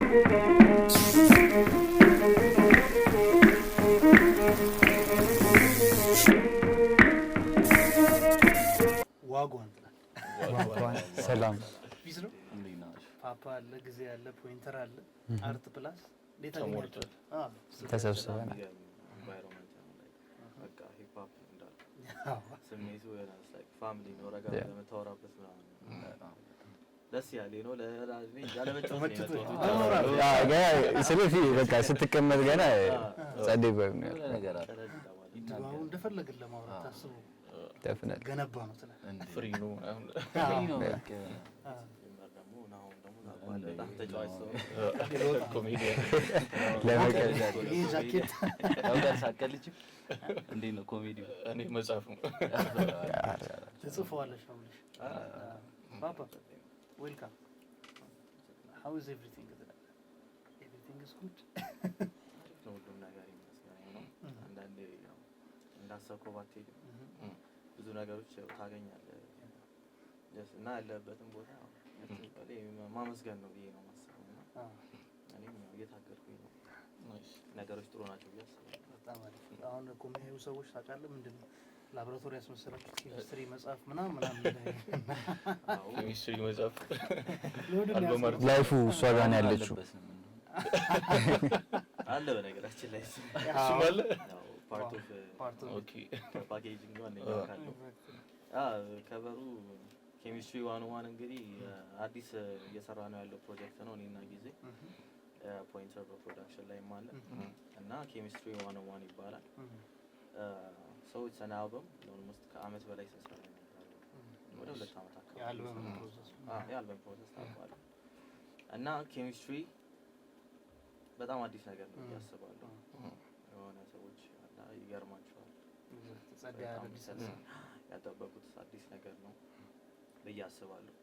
ዋጓን ሰላም ቢዝሮ ፓፓ አለ ጊዜ አለ ፖይንተር አለ አርት ፕላስ ለታኛቸው ተሰብስበናል። በቃ ሂፕ ሆፕ እንዳለ ስሜቱ የራስ ላይ ፋሚሊ ነው ረጋ ለመታወራበት ምናምን ደስ ያለኝ ነው ለራሴ ያለመጫወት ነው። ስለዚህ በቃ ስትቀመጥ ገና ጸደይ ባይ ነው ነገር አለ ይደባው እንደፈለገ ለማውራት ታስቡ definitely ገነባ ነው ተላል ፍሪ ነው አሁን ፍሪ ነው በቃ ደግሞ በጣም ተጫዋች ሰው ኮሜዲያን ለመቀለድ ይሄ ጃኬት አውቃል ሳቀልች እንዴ ነው ኮሜዲው እኔ መጻፍ ነው ተጽፏለሽ ነው ፓፓ ዌልካም how is everything everything is good ሁሉም ነገር ይመስገን ነው አንዳንዴ ያው እንዳሰብከው ባትሄድ ብዙ ነገሮች ታገኛለህ እና ያለበትን ቦታ ማመስገን ነው ብዬ ነው የማስበው። እኔም እየታገርኩኝ ነው ነገሮች ጥሩ ናቸው ብዬ አስባለሁ። በጣም አሪፍ። አሁን እኮ የሚያዩ ሰዎች ታውቃለህ ምንድነው ላብራቶሪ ያስመሰላችሁ ኬሚስትሪ መጽሐፍ ምናምን ኬሚስትሪ መጽሐፍ ላይፉ እሷ ጋር ነው ያለችው አለ በነገራችን ላይ እሱም አለ ፓርት ኦኬ ፓኬጂንግ ነው አንደኛ ካለው ከበሩ ኬሚስትሪ ዋን እንግዲህ አዲስ እየሰራ ነው ያለው ፕሮጀክት ነው እኔና ጊዜ ፖይንተር በፕሮዳክሽን ላይ ማለት እና ኬሚስትሪ ዋን ይባላል so it's an album almost ከአመት በላይ ተሰራ ነበር ወደ 2 አመት አካባቢ የአልበም ፕሮሰስ ታውቃለ እና ኬሚስትሪ በጣም አዲስ ነገር ነው ያስባለሁ የሆነ ሰዎች አላ ይገርማቸዋል ጸዳይ አዲስ ያጠበቁት አዲስ ነገር ነው በያስባለሁ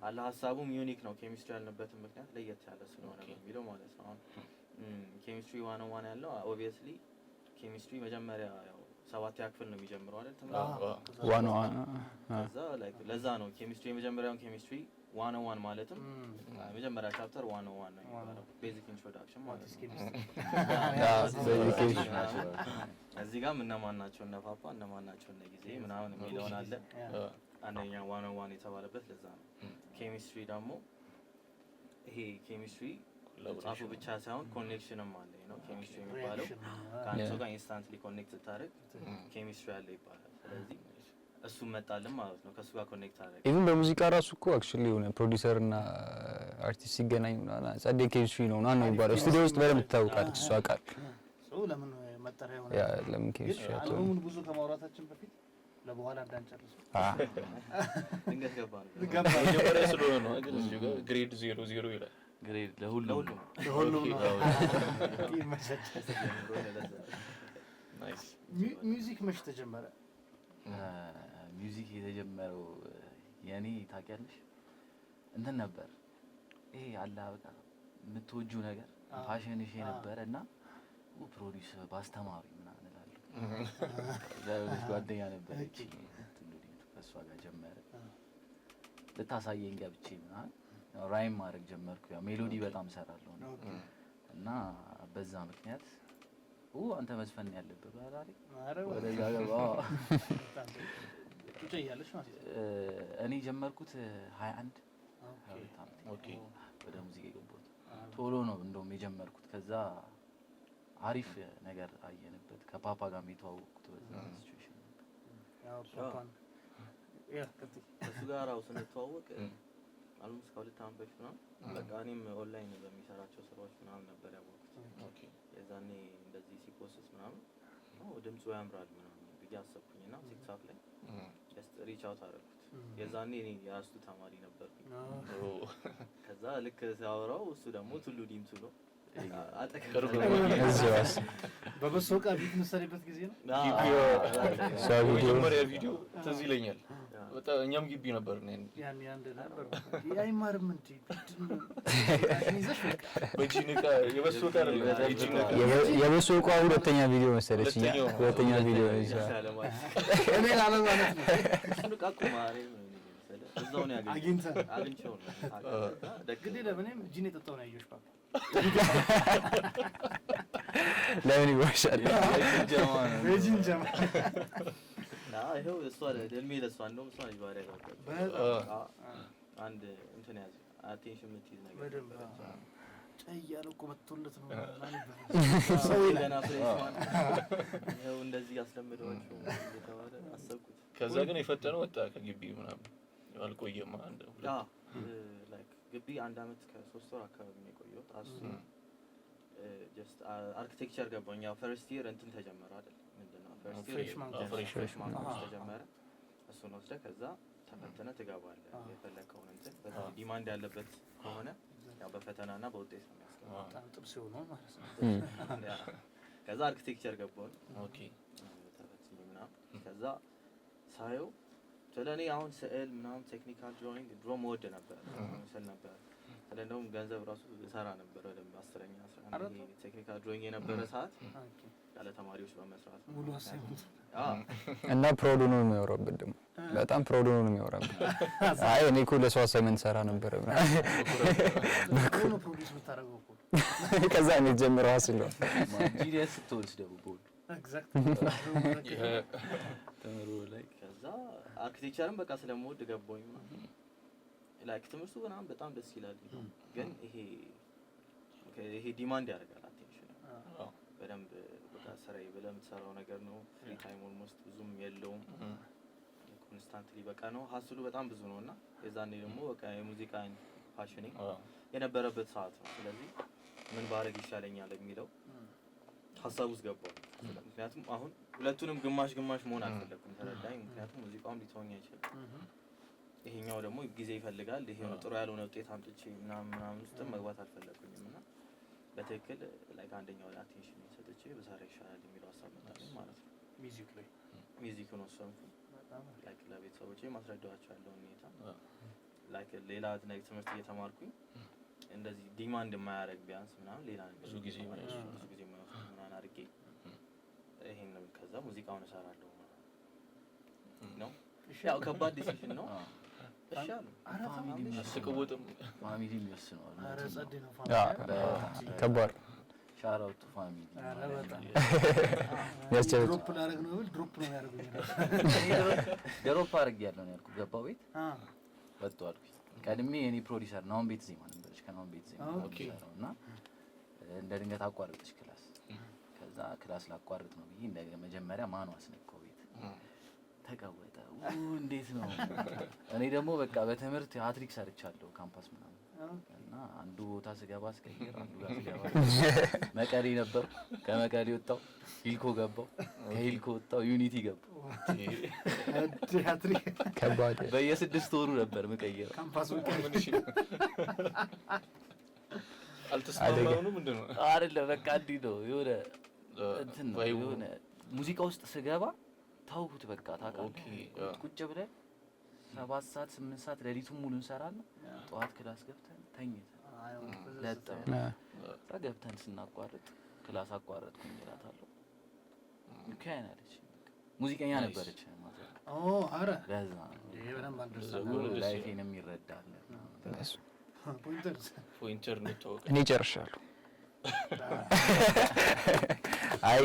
አላ ሐሳቡም ዩኒክ ነው ኬሚስትሪ ያልነበረበት ምክንያት ለየት ያለ ስለሆነ ነው የሚለው ማለት ነው ኬሚስትሪ ዋን ያለው ኦብቪየስሊ ኬሚስትሪ መጀመሪያ ያው 7 ያክፍል ነው የሚጀምረው አይደል ተማሪ ዋን ከዛ ላይክ ለዛ ነው ኬሚስትሪ የመጀመሪያውን ኬሚስትሪ 101 ማለትም መጀመሪያ ቻፕተር 101 ነው የሚባለው ቤዚክ ኢንትሮዳክሽን ማለት ነው እዚህ ጋር እነማን ናቸው እነ ፓፓ እነማን ናቸው እነ ጊዜ ምናምን የሚለውን አለ አንደኛ 101 የተባለበት ለዛ ነው ኬሚስትሪ ደግሞ ይሄ ኬሚስትሪ ለጻፉ ብቻ ሳይሆን ኮኔክሽንም አለ ነው ኬሚስትሪ የሚባለው ከአንተ ጋር ኢንስታንትሊ ኮኔክት ታደርግ ኬሚስትሪ አለ ይባላል ስለዚህ እሱ መጣልን ማለት ነው ከሱ ጋር ኮኔክት አደረገ ኢቭን በሙዚቃ ራሱ እኮ አክቹሊ የሆነ ፕሮዲዩሰር እና አርቲስት ሲገናኙ እና ጸደይ ኬሚስትሪ ነው እና ይባላል ስቱዲዮ ውስጥ በደንብ ትታወቃለች እሷ ቃል ለምን መጠሪያ ሆነ ያ ለምን ኬሚስትሪ አልበሙን ብዙ ከማውራታችን በፊት ለበኋላ እንዳንጨርስ ድንገት ገባ መጀመሪያ ስለሆነ ነው ግን እዚህ ጋር ግሬድ 00 ይላል ግሬድ ለሁሉም ነው ናይስ ሚውዚክ መች ተጀመረ ሚውዚክ የተጀመረው የኔ ታውቂያለሽ እንትን ነበር ይሄ አላ በቃ የምትወጁ ነገር ፓሽንሽ ነበርና ፕሮዲዩስ ባስተማሪ ምናምን እላለሁ ጓደኛ ነበረች ከሷ ጋር ጀመረ ልታሳየኝ ገብቼ ምናምን ራይም ማድረግ ጀመርኩ ያው ሜሎዲ በጣም ሰራለሁ እና በዛ ምክንያት አንተ መስፈን ያለበት ባላሪ ወደዛ ገባ ትጨያለሽ ማለት እኔ ጀመርኩት 21 ኦኬ ወደ ሙዚቃ የገባሁት ቶሎ ነው እንደውም የጀመርኩት ከዛ አሪፍ ነገር አየንበት ከፓፓ ጋር የተዋወቅኩት በዛ ሲቹዌሽን ያው ፓፓን እሱ ጋር አው ስንተዋወቅ አልሞስ ከሁለት ዓመት በፊት ነው በቃ እኔም ኦንላይን በሚሰራቸው ስራዎች ምናምን ነበር ያወቅኩት ኦኬ የዛኔ እንደዚህ ሲፖስት ምናምን ድምጹ ያምራል ምናምን ብያሰብኩኝና ቲክቶክ ላይ ጀስት ሪች አውት አደረኩት የዛኔ እኔ ያስቱ ተማሪ ነበርኩኝ ከዛ ልክ ሲያወራው እሱ ደግሞ ቱሉ ዲምቱ ነው በበሶቃ ቢት መሰለበት ጊዜ ነው መጀመሪያ ቪዲዮ ትዝ ይለኛል በጣም እኛም ግቢ ነበር ያን ነበር ያይማርም እንጂ በጂኒካ የበሶቃ የበሶቃ ሁለተኛ ቪዲዮ መሰለች ሁለተኛ ቪዲዮ እኔ አለ ማለት ነው እሱ ቃቁ ማሪ እዛው ነው ያገኘው አግኝቼው ነው ደግዴ ለምንም ጂኒ ተጣው ነው ያየሽ ፓፓ ለምን ይዋሻል? ቬጂን ጀማ ይኸው እሷ ለድልሜ ለእሷ እንደውም እሷ ነች ባሪያ ያደረገችው። አንድ እንትን ያዘ አቴንሽን የምትይዝ ነገር በደንብ ጨይ እያለ እኮ መጥቶለት ነው ሰው ገና ፍሬሽማን ይኸው እንደዚህ ያስለምደዋቸው እየተባለ አሰብኩት። ከዛ ግን የፈጠነው ወጣ ከግቢ ምናምን አልቆየም። አንድ ላይክ ግቢ 1 አመት ከ3 ወር አካባቢ ነው የቆየሁት። አሱ ጀስት አርኪቴክቸር ገባኝ። ያው ፈርስት ይር እንትን ተጀመረ አይደል? ምንድነው ፈርስት ይር ፍሬሽማን ተጀመረ። እሱን ወስደህ ከዛ ተፈተነ ትገባለህ። የፈለከውን እንትን ዲማንድ ያለበት ከሆነ ያው በፈተናና በውጤት ነው የሚያስገባው። በጣም ጥብስ ሆኖ ማለት ነው። ከዛ አርኪቴክቸር ገባሁ። ኦኬ ተፈትኜ ምናምን ከዛ ሳየው ስለኔ አሁን ስዕል ምናምን ቴክኒካል ድሮይንግ ድሮ መወድ ነበር ስል ነበር። ስለዚህ ገንዘብ ራሱ ሰራ ነበር ወደም 10ኛ 11ኛ ቴክኒካል ድሮይንግ የነበረ ሰዓት ያለ ተማሪዎች በመስራት ሙሉ አሳይመንት እና ፕሮድ ነው የሚያወራበት ደግሞ በጣም ፕሮድ ነው የሚያወራበት። አይ እኔ እኮ ለሰው አሳይመንት ሰራ ነበር ነው ፕሮዲዩስ የምታደርገው እኮ ከዛ ነው ጀምረው አስለው ጂዲኤስ ስትወልስ ደግሞ ቦል ኤግዛክትሊ ተመሮ ላይ ከዛ አርኪቴክቸርን በቃ ስለምወድ ገባኝ። ላይክ ትምህርቱ በጣም ደስ ይላል፣ ግን ይሄ ዲማንድ ያደርጋል አቴንሽን። በደንብ በቃ ስራዬ ብለህ የምትሰራው ነገር ነው። ፍሪ ታይም ኦልሞስት ብዙም የለውም። ኮንስታንትሊ በቃ ነው ሀስሉ በጣም ብዙ ነውና የዛኔ ደግሞ በቃ የሙዚቃ ፓሽኔ የነበረበት ሰዓት ነው። ስለዚህ ምን ባረግ ይሻለኛል የሚለው ሀሳብ ውስጥ ገባሁ። ምክንያቱም አሁን ሁለቱንም ግማሽ ግማሽ መሆን አልፈለኩም፣ ተረዳኝ። ምክንያቱም ሙዚቃውም ሊተወኝ አይችልም፣ ይሄኛው ደግሞ ጊዜ ይፈልጋል። ይሄ ነው ጥሩ ያልሆነ ውጤት አምጥቼ ምናምን ውስጥ መግባት አልፈለኩኝም እና በትክክል ላይክ አንደኛው ላይ አቴንሽን ሰጥቼ በዛሬ ይሻላል የሚለው ሀሳብ መጣልኝ ማለት ነው። ሚውዚኩን ወሰንኩ። ላይክ ለቤተሰቦቼ ማስረዳቸው ያለውን ሁኔታ ላይክ ሌላ ትምህርት እየተማርኩኝ እንደዚህ ዲማንድ የማያደርግ ቢያንስ ምናምን ሌላ ነገር ብዙ ጊዜ ምናምን አድርጌ ይሄን ነው ከዛ ሙዚቃውን እሰራለሁ ነው። ያው ከባድ ዲሲሽን ነው። እሺ አሉ ፋሚሊ ያስቀውጥም ፋሚሊ ይወስነዋል። አረ ጸዴ ነው ፋሚሊ ከባድ ሻራውት ፋሚሊ ያስጨርጭ ድሮፕ ላደርግ ነው ብል ድሮፕ ነው ያደርጉኝ። ድሮፕ አድርጌያለሁ ነው ያልኩት። ገባው ቤት ወጥቷል። ቀድሜ የኔ ፕሮዲዩሰር ነው ቤት ዜማ ነበርሽ ከናው ቤት ዜማ እና እንደ ድንገት አቋረጥሽ ክላስ። ከዛ ክላስ ላቋርጥ ነው ብዬ እንደ መጀመሪያ ማኑ አስነካው ቤት ተቀወጠ። እንዴት ነው እኔ ደግሞ በቃ በትምህርት ሃትሪክ ሰርቻለሁ ካምፓስ ምናምን እና አንዱ ቦታ ስገባ አስቀይር አንዱ ጋር ስገባ መቀሌ ነበር። ከመቀሌ ወጣው ሂልኮ ገባው፣ ከሂልኮ ወጣው ዩኒቲ ገባው። ሃትሪክ ከባድ በየ6 ወሩ ነበር መቀየር ካምፓስ ወጣ። አልተስማማንም ምንድን ነው አይደለ በቃ እንዲህ ነው የሆነ እንትን ነው የሆነ ሙዚቃ ውስጥ ስገባ ታውኩት በቃ ታውቃለህ። ቁጭ ብለን 7 ሰዓት 8 ሰዓት ሌሊቱን ሙሉ እንሰራለን። ጠዋት ክላስ ገብተን ተኝተን ለጠን ገብተን ስናቋርጥ ክላስ አቋረጥኩኝ እላታለሁ። ምክንያቱም ሙዚቀኛ ነበረች ማለት ነው። አረ ለዛ ይሄ በደንብ አንደርስታንድ ላይፌንም ይረዳል። ፖይንተር ነው ታውቀ እኔ ጨርሻለሁ። አይ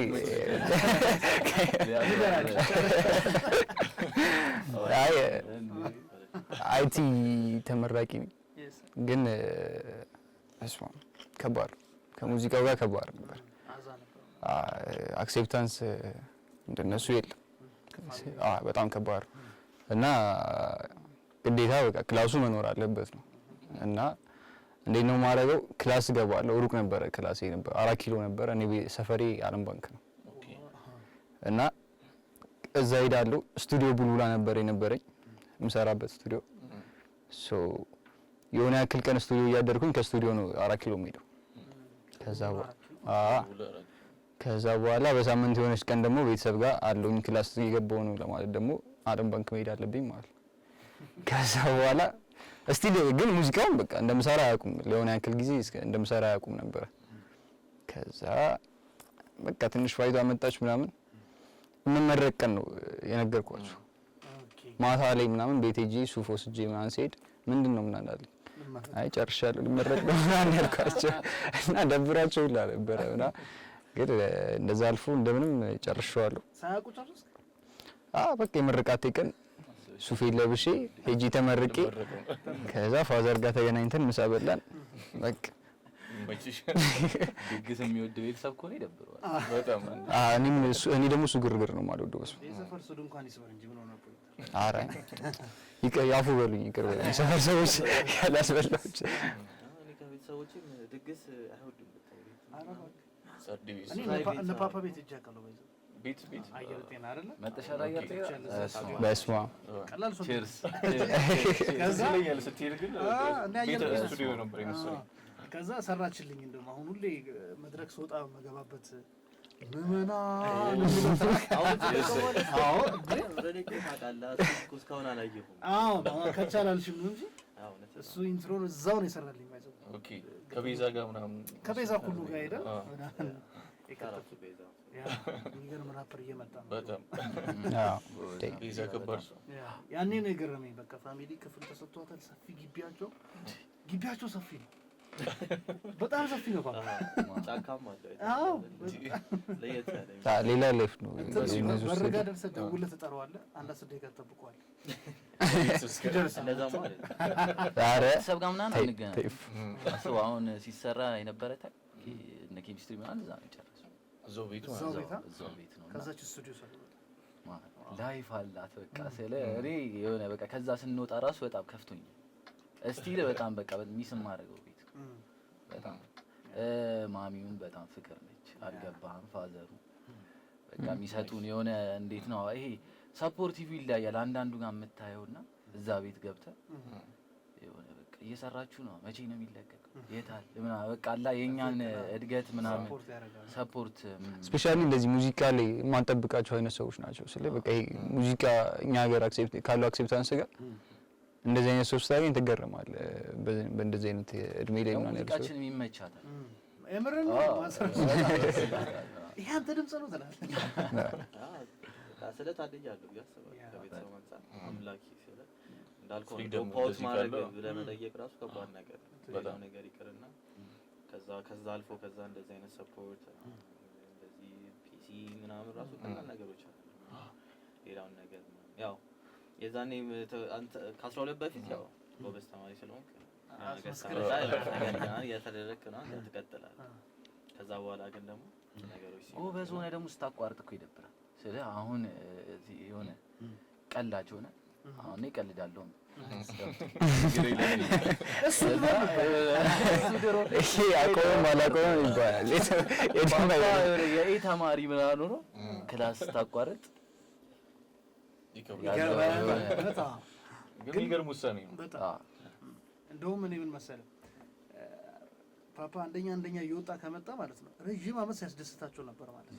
አይቲ ተመራቂ ግን እሱም ከባድ ከሙዚቃው ጋር ከባድ ነበር። አክሴፕታንስ እንደነሱ የለም። በጣም ከባድ እና ግዴታ በቃ ክላሱ መኖር አለበት ነው እና እንዴት ነው ማረገው? ክላስ ገባለሁ። ሩቅ ነበረ ክላሴ ነበር 4 ኪሎ ነበረ። እኔ ሰፈሬ አለም ባንክ ነው እና እዛ ሄዳለሁ። ስቱዲዮ ቡልቡላ ነበር የነበረኝ የምሰራበት ስቱዲዮ። የሆነ ያክል ቀን ስቱዲዮ እያደርኩኝ ከስቱዲዮ ነው 4 ኪሎ የምሄደው። ከዛ በኋላ በሳምንት የሆነች ቀን ደግሞ ቤተሰብ ጋር አለውኝ ክላስ እየገባሁ ነው ለማለት ደግሞ አለም ባንክ መሄድ አለብኝ ማለት። ከዛ በኋላ እስቲ ግን ሙዚቃውን በቃ እንደምሰራ አያውቁም። ለሆነ ያክል ጊዜ እንደምሰራ አያውቁም ነበር። ከዛ በቃ ትንሽ ፋይዳ መጣች ምናምን መመረቅ ቀን ነው የነገርኳቸው። ማታ ላይ ምናምን ቤት ሄጄ ሱፍ ወስጄ ምናምን ስሄድ ምንድነው ምናምን አለኝ። አይ ጨርሻለሁ ልመረቅ ነው ምናምን ያልኳቸው እና ደብራቸው ሁላ ነበረ እና ግን እንደዛ አልፎ እንደምንም ጨርሼዋለሁ። ሳያውቁ ጨርስ? በቃ የምርቃቴ ቀን ሱፌን ለብሼ ሄጄ ተመርቄ ከዛ ፋዘር ጋር ተገናኝተን ምሳ በላን። በቃ ድግስ የሚወድ ቤተሰብ ከሆነ ይደብረዋል በጣም። እኔ ደግሞ እሱ ግርግር ነው የማልወደው። በስመ አብ የሰፈር ሰው ድንኳን ይስበር እንጂ ምን ሆነ? ኧረ ያፉ በሉኝ ይቅር በሉኝ የሰፈር ሰዎች ያላስበላዎች። እኔ ከቤተሰቦቼም ድግስ አይወዱም። እኔ እነ ፓፓ ቤት ሂጅ አውቃለሁ። ቤት አየር ጤና አይደለ መተሻላ አየር ጤና በስመ አብ ቀላል ሰው ቼርስ ከዛ ለኛል ስትሄድ ግን ቤት ስቱዲዮ ነበር የመሰለኝ። ከዛ ሰራችልኝ። እንደውም አሁን ሁሌ መድረክ ስወጣ መገባበት ምመና እስካሁን አላየሁም። ከቻላልሽም ነው እንጂ እሱ ኢንትሮን እዛው ነው የሰራልኝ። ማይዘው ኦኬ ከቤዛ ጋር ምናምን ከቤዛ ሁሉ ጋር ሄደን የከተቱ ቤዛ የሚገርም ራፐር እየመጣ ነው በጣም ቤዛ ከባድ ሰው። ያኔ ነው የገረመኝ። በቃ ፋሚሊ ክፍል ተሰጥቷታል። ሰፊ ግቢያቸው ሰፊ ነው፣ በጣም ሰፊ ነው። ጫካም አለ። ለየት ያለ ሌላ ላይፍ ነው። በረጋ ደርሰህ ደውለህ ትጠራዋለህ። አንድ 10 ደቂቃ ትጠብቀዋለህ። እንደዛ ማለት ኧረ ሰብ ጋር ምናምን አንገናኝ። አስበው አሁን ሲሰራ የነበረ ታክ እነ ኬሚስትሪ ምናምን እዛ ነው የጨረሰው። እዛው ቤት ነው ከዛች ስቱዲዮ ሰራ ላይፍ አላት። በቃ ስለ እኔ የሆነ በቃ ከዛ ስንወጣ ራሱ በጣም ከፍቶኛል። እስቲል በጣም በቃ ሚስ ማድረገው ቤት በጣም ማሚውን በጣም ፍቅር ነች። አልገባህም? ፋዘሩ በቃ የሚሰጡን የሆነ እንዴት ነው ይሄ ሰፖርቲቭ ይለያል። አንዳንዱ ጋር የምታየውና እዛ ቤት ገብተህ የሆነ በቃ እየሰራችሁ ነው፣ መቼ ነው የሚለቀቀው? የታል ምናምን በቃ አላ የኛን እድገት ምናምን ሰፖርት ስፔሻሊ እንደዚህ ሙዚቃ ላይ የማንጠብቃቸው አይነት ሰዎች ናቸው። ስለዚህ በቃ ይሄ ሙዚቃ እኛ ሀገር ካለው አክሴፕታንስ ጋር እንደዚህ አይነት ሰው ስታገኝ ትገረማለህ። በእንደዚህ አይነት እድሜ ላይ ምናምን ያለው ሙዚቃችንም ይመቻታል። እምርን ይሄ አንተ ድምጽ ነው ትላለህ። ስለታደያለሁ ያስባል ከቤተሰብ አንፃር አምላኪ ስለ እንዳልከው ፖዝ ማድረግ ብለህ መጠየቅ ራሱ ከባድ ነገር ነው። ሌላው ነገር ይቅርና ከዛ አልፎ ከዛ እንደዚህ አይነት ሰፖርት እንደዚህ ፒሲ ምናምን ራሱ ቀላል ነገሮች አሉ። ሌላውን ነገር ያው የዛኔ አንተ ከ12 በፊት ያው ጎበዝ ተማሪ ስለሆንክ እየተደረግክ ነው ትቀጥላለህ። ከዛ በኋላ ግን ደግሞ ነገሮች ጎበዝ ሆነ ደግሞ ስታቋርጥ እኮ ይደብራል። ስለዚህ አሁን የሆነ ቀላጅ ሆነ አሁን እኔ እቀልዳለሁ እሺ አቆም አላቆም ይባላል። የኤ ተማሪ ምናምን ሆኖ ክላስ ስታቋርጥ ግን የሚገርም ውሳኔ ነው። እንደውም እኔ ምን መሰለህ ፓፓ አንደኛ እየወጣ ከመጣ ማለት ነው ረጅም ዓመት ሲያስደስታቸው ነበር ማለት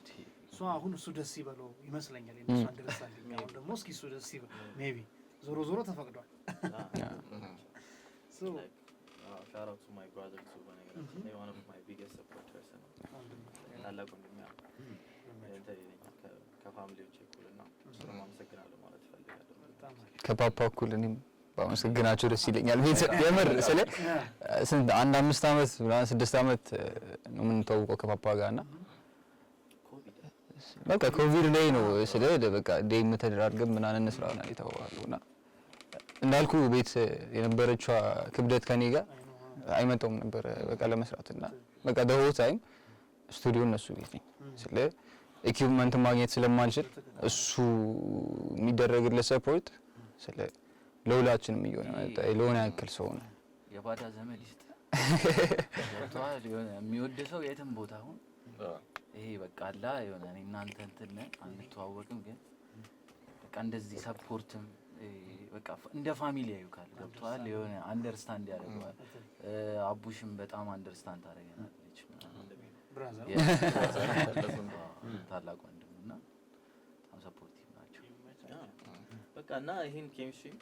ነው። አሁን እሱ ደስ ይበለው ይመስለኛል። እነሱ አንደረሳልኝ። አሁን ደግሞ እስኪ እሱ ደስ ይበል ሜቢ ዞሮ ተፈቅዷል። shout out to my brother too, በነገራችን ላይ one of my biggest supporters ነው። ታላቅ ወንድሜ ከፋሚሊዎች እኩልና እሱንም አመሰግናለሁ ማለት ፈልጋለሁ። ከፓፓ እኩል እኔም ባመሰግናቸው ደስ ይለኛል። የምር ስለ ስንት 5 አመት ምናምን 6 አመት ነው የምንተዋወቀው ከፓፓ ጋርና በቃ ኮቪድ ላይ ነው ስለ በቃ ዴም ተደራርገን ምናምን እንስራና ይተዋዋሉና እንዳልኩ ቤት የነበረችው ክብደት ከኔ ጋር አይመጣውም ነበር በቃ ለመስራትና በቃ ደሆ ታይም ስቱዲዮ እነሱ ቤት ነኝ። ስለ ኢኩዊፕመንት ማግኘት ስለማንችል እሱ የሚደረግለት ሰፖርት ስለ ለሁላችንም እየሆነ መጣ። ለሆነ ያክል ሰው ነው የባዳ ዘመድ ይስጥ ተዋል የሆነ የሚወድ ሰው የትም ቦታ አሁን ይሄ በቃ አላ የሆነ እኔ እናንተ እንትን አንተዋወቅም ግን በቃ እንደዚህ ሰፖርትም በቃ እንደ ፋሚሊ ያዩካል ገብቷል። የሆነ አንደርስታንድ ያደርጋል። አቡሽም በጣም አንደርስታንድ ታደርገናለች ብራዘር ታላቅ ወንድምና በጣም ሰፖርቲቭ ናቸው። በቃ እና ይሄን ኬሚስትሪ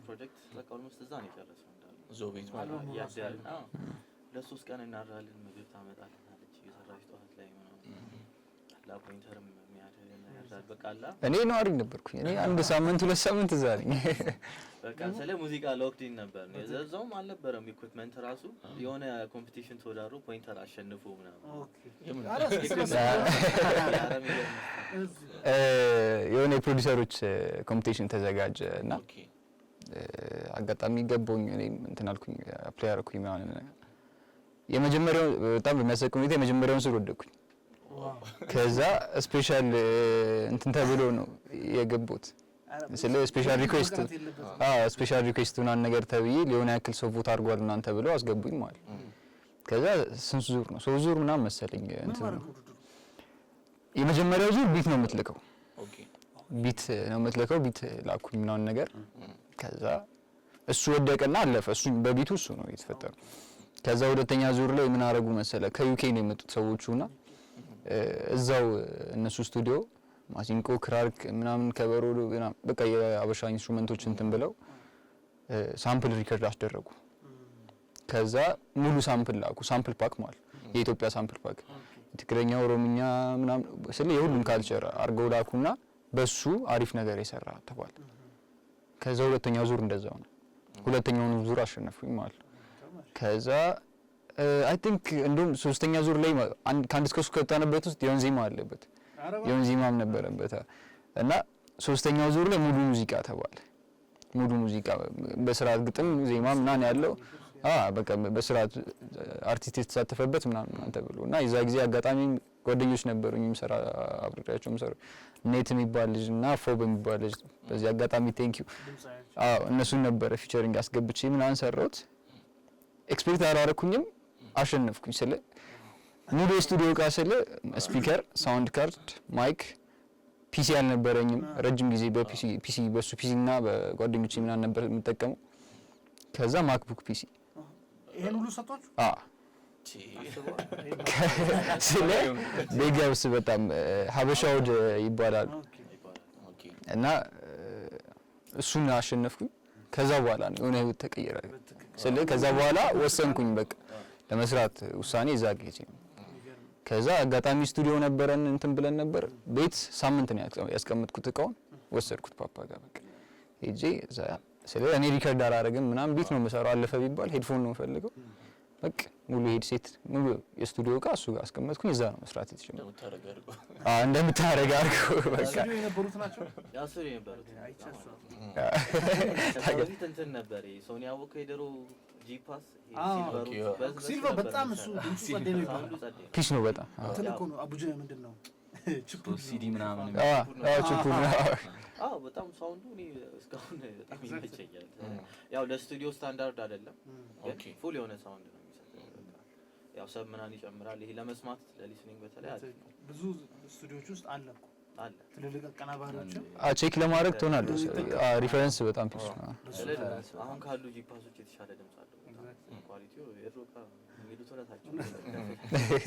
ፕሮጀክት በቃ ኦልሞስት እዛ ነው የጨረሰው እንዳለ እዛው ቤት ማለት ነው። ያዳልና ለ3 ቀን እናድራለን። ምግብ ታመጣልናለች እየሰራች ጠዋት ላይ ምናምን ለፖይንተርም የሚያደርግ በቃ አላ እኔ ነዋሪ ነበርኩኝ። እኔ አንድ ሳምንት 2 ሳምንት እዛ ነኝ። በቃ ስለ ሙዚቃ ሎክዲን ነበር ነው የዘዛውም አልነበረም። ኢኩዊፕመንት ራሱ የሆነ ኮምፒቲሽን ተወዳድሮ ፖይንተር አሸንፎ ምናምን የሆነ የፕሮዲውሰሮች ኮምፒቲሽን ተዘጋጀ እና አጋጣሚ ገባሁኝ። እኔም እንትን አልኩኝ አፕላይ አደረኩኝ ማለት ነው። የመጀመሪያው በጣም በሚያስቅ ሁኔታ የመጀመሪያውን ዙር ወደኩኝ። ከዛ ስፔሻል እንትን ተብሎ ነው የገቡት ስለ ስፔሻል ሪኩዌስት ስፔሻል ሪኩዌስት ምናምን ነገር ተብዬ ሊሆን ያክል ሰው ቮት አድርጓል ምናምን ተብለው አስገቡኝ ማለት። ከዛ ስንት ዙር ነው 3 ዙር ምናምን መሰለኝ እንትን ነው። የመጀመሪያው ዙር ቢት ነው የምትልከው። ቢት ነው የምትልከው። ቢት ላኩኝ ምናምን ነገር። ከዛ እሱ ወደቀና አለፈ። እሱ በቢቱ እሱ ነው የተፈጠረው። ከዛ ሁለተኛ ዙር ላይ ምን አደረጉ መሰለ ከዩኬ ነው የመጡት ሰዎቹና እዛው እነሱ ስቱዲዮ ማሲንቆ ክራር ምናምን ከበሮ በቃ የአበሻ ኢንስትሩመንቶች እንትን ብለው ሳምፕል ሪከርድ አስደረጉ። ከዛ ሙሉ ሳምፕል ላኩ። ሳምፕል ፓክ ማለት የኢትዮጵያ ሳምፕል ፓክ ትግረኛ፣ ኦሮምኛ ምናምን ስለ የሁሉም ካልቸር አርገው ላኩና በሱ አሪፍ ነገር የሰራ ተባለ። ከዛ ሁለተኛው ዙር እንደዛው ነው። ሁለተኛውን ዙር አሸነፉኝ ማለት ነው። ከዛ አይ ቲንክ እንደውም ሶስተኛ ዙር ላይ ከአንድ እስከ 3 ከወጣንበት ውስጥ የወንዚማ አለበት የወንዚማም ነበረበት እና ሶስተኛው ዙር ላይ ሙሉ ሙዚቃ ተባለ። ሙሉ ሙዚቃ በስርዓት ግጥም ዜማ ምናምን ያለው በቃ በስርዓት አርቲስት የተሳተፈበት ምናምን ተብሎ እና የዛ ጊዜ አጋጣሚ ጓደኞች ነበሩኝ ምሰራ አብሬያቸው ምሰራ ኔት የሚባል ልጅ እና ፎብ የሚባል ልጅ በዚህ አጋጣሚ ቴንክ ዩ እነሱን ነበረ ፊቸሪንግ አስገብቼ ምናምን ሰራሁት። ኤክስፔክት አላረኩኝም አሸነፍኩኝ። ስለ ሙሉ ስቱዲዮ ዕቃ ስለ ስፒከር፣ ሳውንድ ካርድ፣ ማይክ፣ ፒሲ አልነበረኝም። ረጅም ጊዜ በፒሲ በሱ ፒሲ እና በጓደኞቼ ምናምን ነበር የምጠቀመው። ከዛ ማክቡክ ፒሲ ይሄን ሁሉ ሰጣችሁ? ስለ ቤጋውስ በጣም ሀበሻውድ ይባላል እና እሱን አሸነፍኩኝ። ከዛ በኋላ ነው የሆነ ህይወት ተቀየረ። ስለ ከዛ በኋላ ወሰንኩኝ በቃ ለመስራት ውሳኔ እዛ ጊዜ ነው። ከዛ አጋጣሚ ስቱዲዮ ነበረን እንትን ብለን ነበር። ቤት ሳምንት ነው ያስቀመጥኩት እቃውን ወሰድኩት ፓፓ ጋር በቃ ሄጄ እዛ ስለ እኔ ሪከርድ አላረግም ምናምን ቤት ነው የምሰራው። አለፈ ቢባል ሄድፎን ነው ፈልገው በቃ ሙሉ ሄድሴት ሙሉ የስቱዲዮ ዕቃ እሱ ጋር አስቀመጥኩኝ። እዛ ነው መስራት የተጀመረው። እንደምታረጋ አድርገው በቃ ስቱዲዮ የነበሩት ናቸው ያስሩ የነበሩት አይቻቸው ታውቂት እንትን ነበር ሶኒ አወቀ የደሮ ጂፓስ ሲልቨር በጣም እሱ ድምፁ ጸደይ ነው ይባላል። ፒስ ነው በጣም እንትን እኮ ነው አቡጀ ምንድነው ቺፕ ሲዲ ምናምን ቺፕ በጣም ሳውንዱ እኔ እስካሁን በጣም ይመቸኛል። ያው ለስቱዲዮ ስታንዳርድ አይደለም ግን ፉል የሆነ ሳውንድ ነው የሚሰጠው። ያው ሰብ ምናምን ይጨምራል። ይሄ ለመስማት ለሊስኒንግ በተለይ አለ ብዙ ስቱዲዮዎች ውስጥ አለ እኮ አለ ትልልቅ አቀናባሪዎች ቼክ ለማድረግ ትሆናለህ። ሪፈረንስ በጣም ፒስ ነው። አሁን ካሉ ጂፓሶች የተሻለ ድምጽ አለው። ኳሊቲው የሮካ የሚሉት ወለታቸው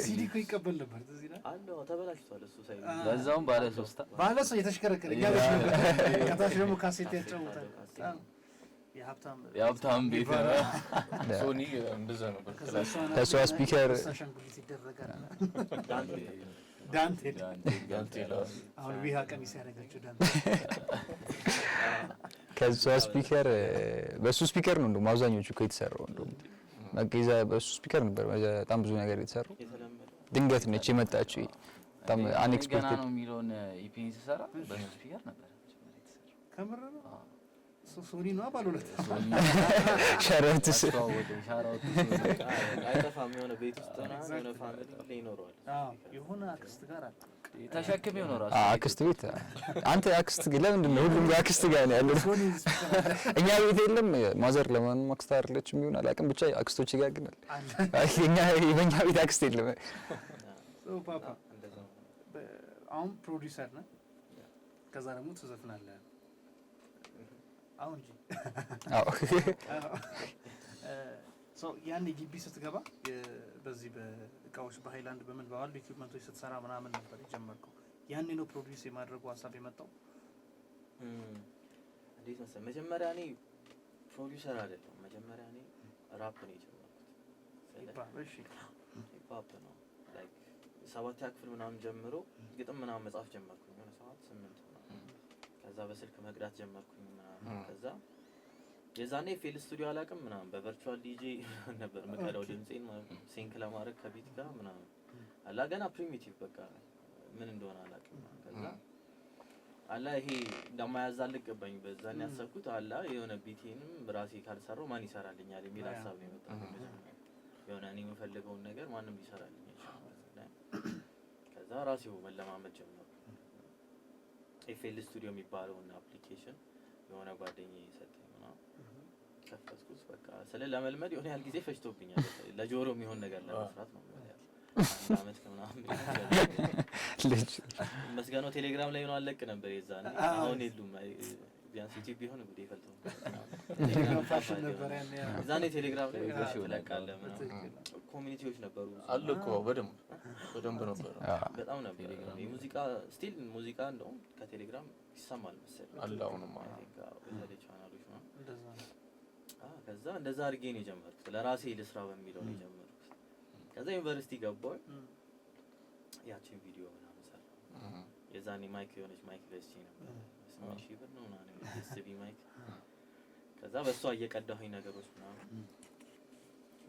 ሲዲ እኮ ይቀበል ነበር እዚህ ላይ አለው ተበላሽቷል። እሱ ሳይ በዛውም ባለ 3 ባለ ሰው የተሽከረከረ ያለሽ ከታች ደግሞ ካሴት ያጫውታል። የሀብታም ቤት ነው ሶኒ እንደዛ ነበር። ከሷ ስፒከር ሳሻንጉሊት ይደረጋል። ዳንቴል አሁን ቢሃ ቀሚስ ያደረጋቸው ዳንቴል ከሷ ስፒከር በሱ ስፒከር ነው እንደውም አብዛኞቹ እኮ የተሰራው እንደውም መገዛ በሱ ስፒከር ነበር በጣም ብዙ ነገር የተሰራው። ድንገት ነች የመጣችው በጣም አንኤክስፔክትድ ነው የሚለውን ኢፒን ሲሰራ በሱ ስፒከር ነበር ከምር ነው ሶኒ ነው ባሉለት ሻራውትስ አይጠፋም። የሆነ ቤት ውስጥ ነው የሆነ ፋሚሊ ላይ ይኖራል። የሆነ አክስት ጋር አለ ተሸክም ይሆናል ራሱ አክስት ቤት አንተ አክስት ግን ለምንድን ነው ሁሉም ጋር አክስት ጋር ነው ያለው? እኛ ቤት የለም። ማዘር ለማንም አክስት አይደለችም ይሆን አላውቅም። ብቻ አክስቶች ጋር ግን አለ። በእኛ ቤት አክስት የለም። ፓፓ አሁን ፕሮዲውሰር ነህ፣ ከዛ ደግሞ ትዘፍናለህ። አሁን እንጂ ያኔ ግቢ ስትገባ በዚህ በእቃዎች በሃይላንድ በምን ባሉ ኢኩዊፕመንቶች ስትሰራ ምናምን ነበር የጀመርከው? ያኔ ነው ፕሮዲውስ የማድረጉ ሀሳብ የመጣው? እንዴት መሰለህ መጀመሪያ እኔ ፕሮዲውሰር አይደለም። መጀመሪያ እኔ ራፕ ነው የጀመርኩት። እሺ ሂፕ ሆፕ ነው ላይክ 7ኛ ክፍል ምናምን ጀምሮ ግጥም ምናምን መጻፍ ጀመርኩኝ የሆነ 8 ምናምን ከዛ በስልክ መቅዳት ጀመርኩኝ ምናምን ከዛ የዛኔ ፌል ስቱዲዮ አላውቅም ምናምን በቨርቹዋል ዲጄ ነበር መቀዳው ድምጼን ሲንክ ለማድረግ ከቢት ጋር ምናምን አላ ገና ፕሪሚቲቭ በቃ ምን እንደሆነ አላውቅም ከዛ አላ ይሄ እንደማያዛልቅ ገባኝ በዛኔ ያሰብኩት አላ የሆነ ቢቴንም ራሴ ካልሰራው ማን ይሰራልኛል የሚል ሐሳብ ነው የመጣው የሆነ እኔ የምፈልገውን ነገር ማንም ሊሰራልኝ አይችልም ከዛ ራሴው መለማመድ ጀመርኩ ኤፍኤል ስቱዲዮ የሚባለው እና አፕሊኬሽን የሆነ ጓደኛዬ ሰጠኝ ምናምን ከፈትኩት በቃ ስለ ለመልመድ የሆነ ያህል ጊዜ ፈጅቶብኛል ለጆሮ የሚሆን ነገር ለመስራት ነው አመት ምናምን ልጅ መስጋናው ቴሌግራም ላይ ነው አለቅ ነበር የዛኔ አሁን የሉም ቢያንስ ዩቲዩብ ቢሆን እንግዲህ ይፈልጣው ቴሌግራም ፋሽን ነበር ያኔ የዛኔ ቴሌግራም ላይ ተለቃለ ምናምን ኮሚኒቲዎች ነበሩ አለኩ በደንብ ነበር በጣም ነበር የሙዚቃ ስቲል ሙዚቃ እንደውም ከቴሌግራም ይሰማል መሰለኝ አላውንም በተለይ ቻናሎች ነው ከዛ እንደዛ አድርጌ ነው የጀመርኩት ለራሴ ልስራ በሚለው ነው የጀመርኩት ከዛ ዩኒቨርሲቲ ገባሁ ያቺን ቪዲዮ ምናምን ሰራሁ የዛኔ ማይክ የሆነች ማይክ ገዝቼ ነበር 8000 ብር ነው ምናምን ኤስቢ ማይክ ከዛ በሷ እየቀዳሁኝ ነገሮች ምናምን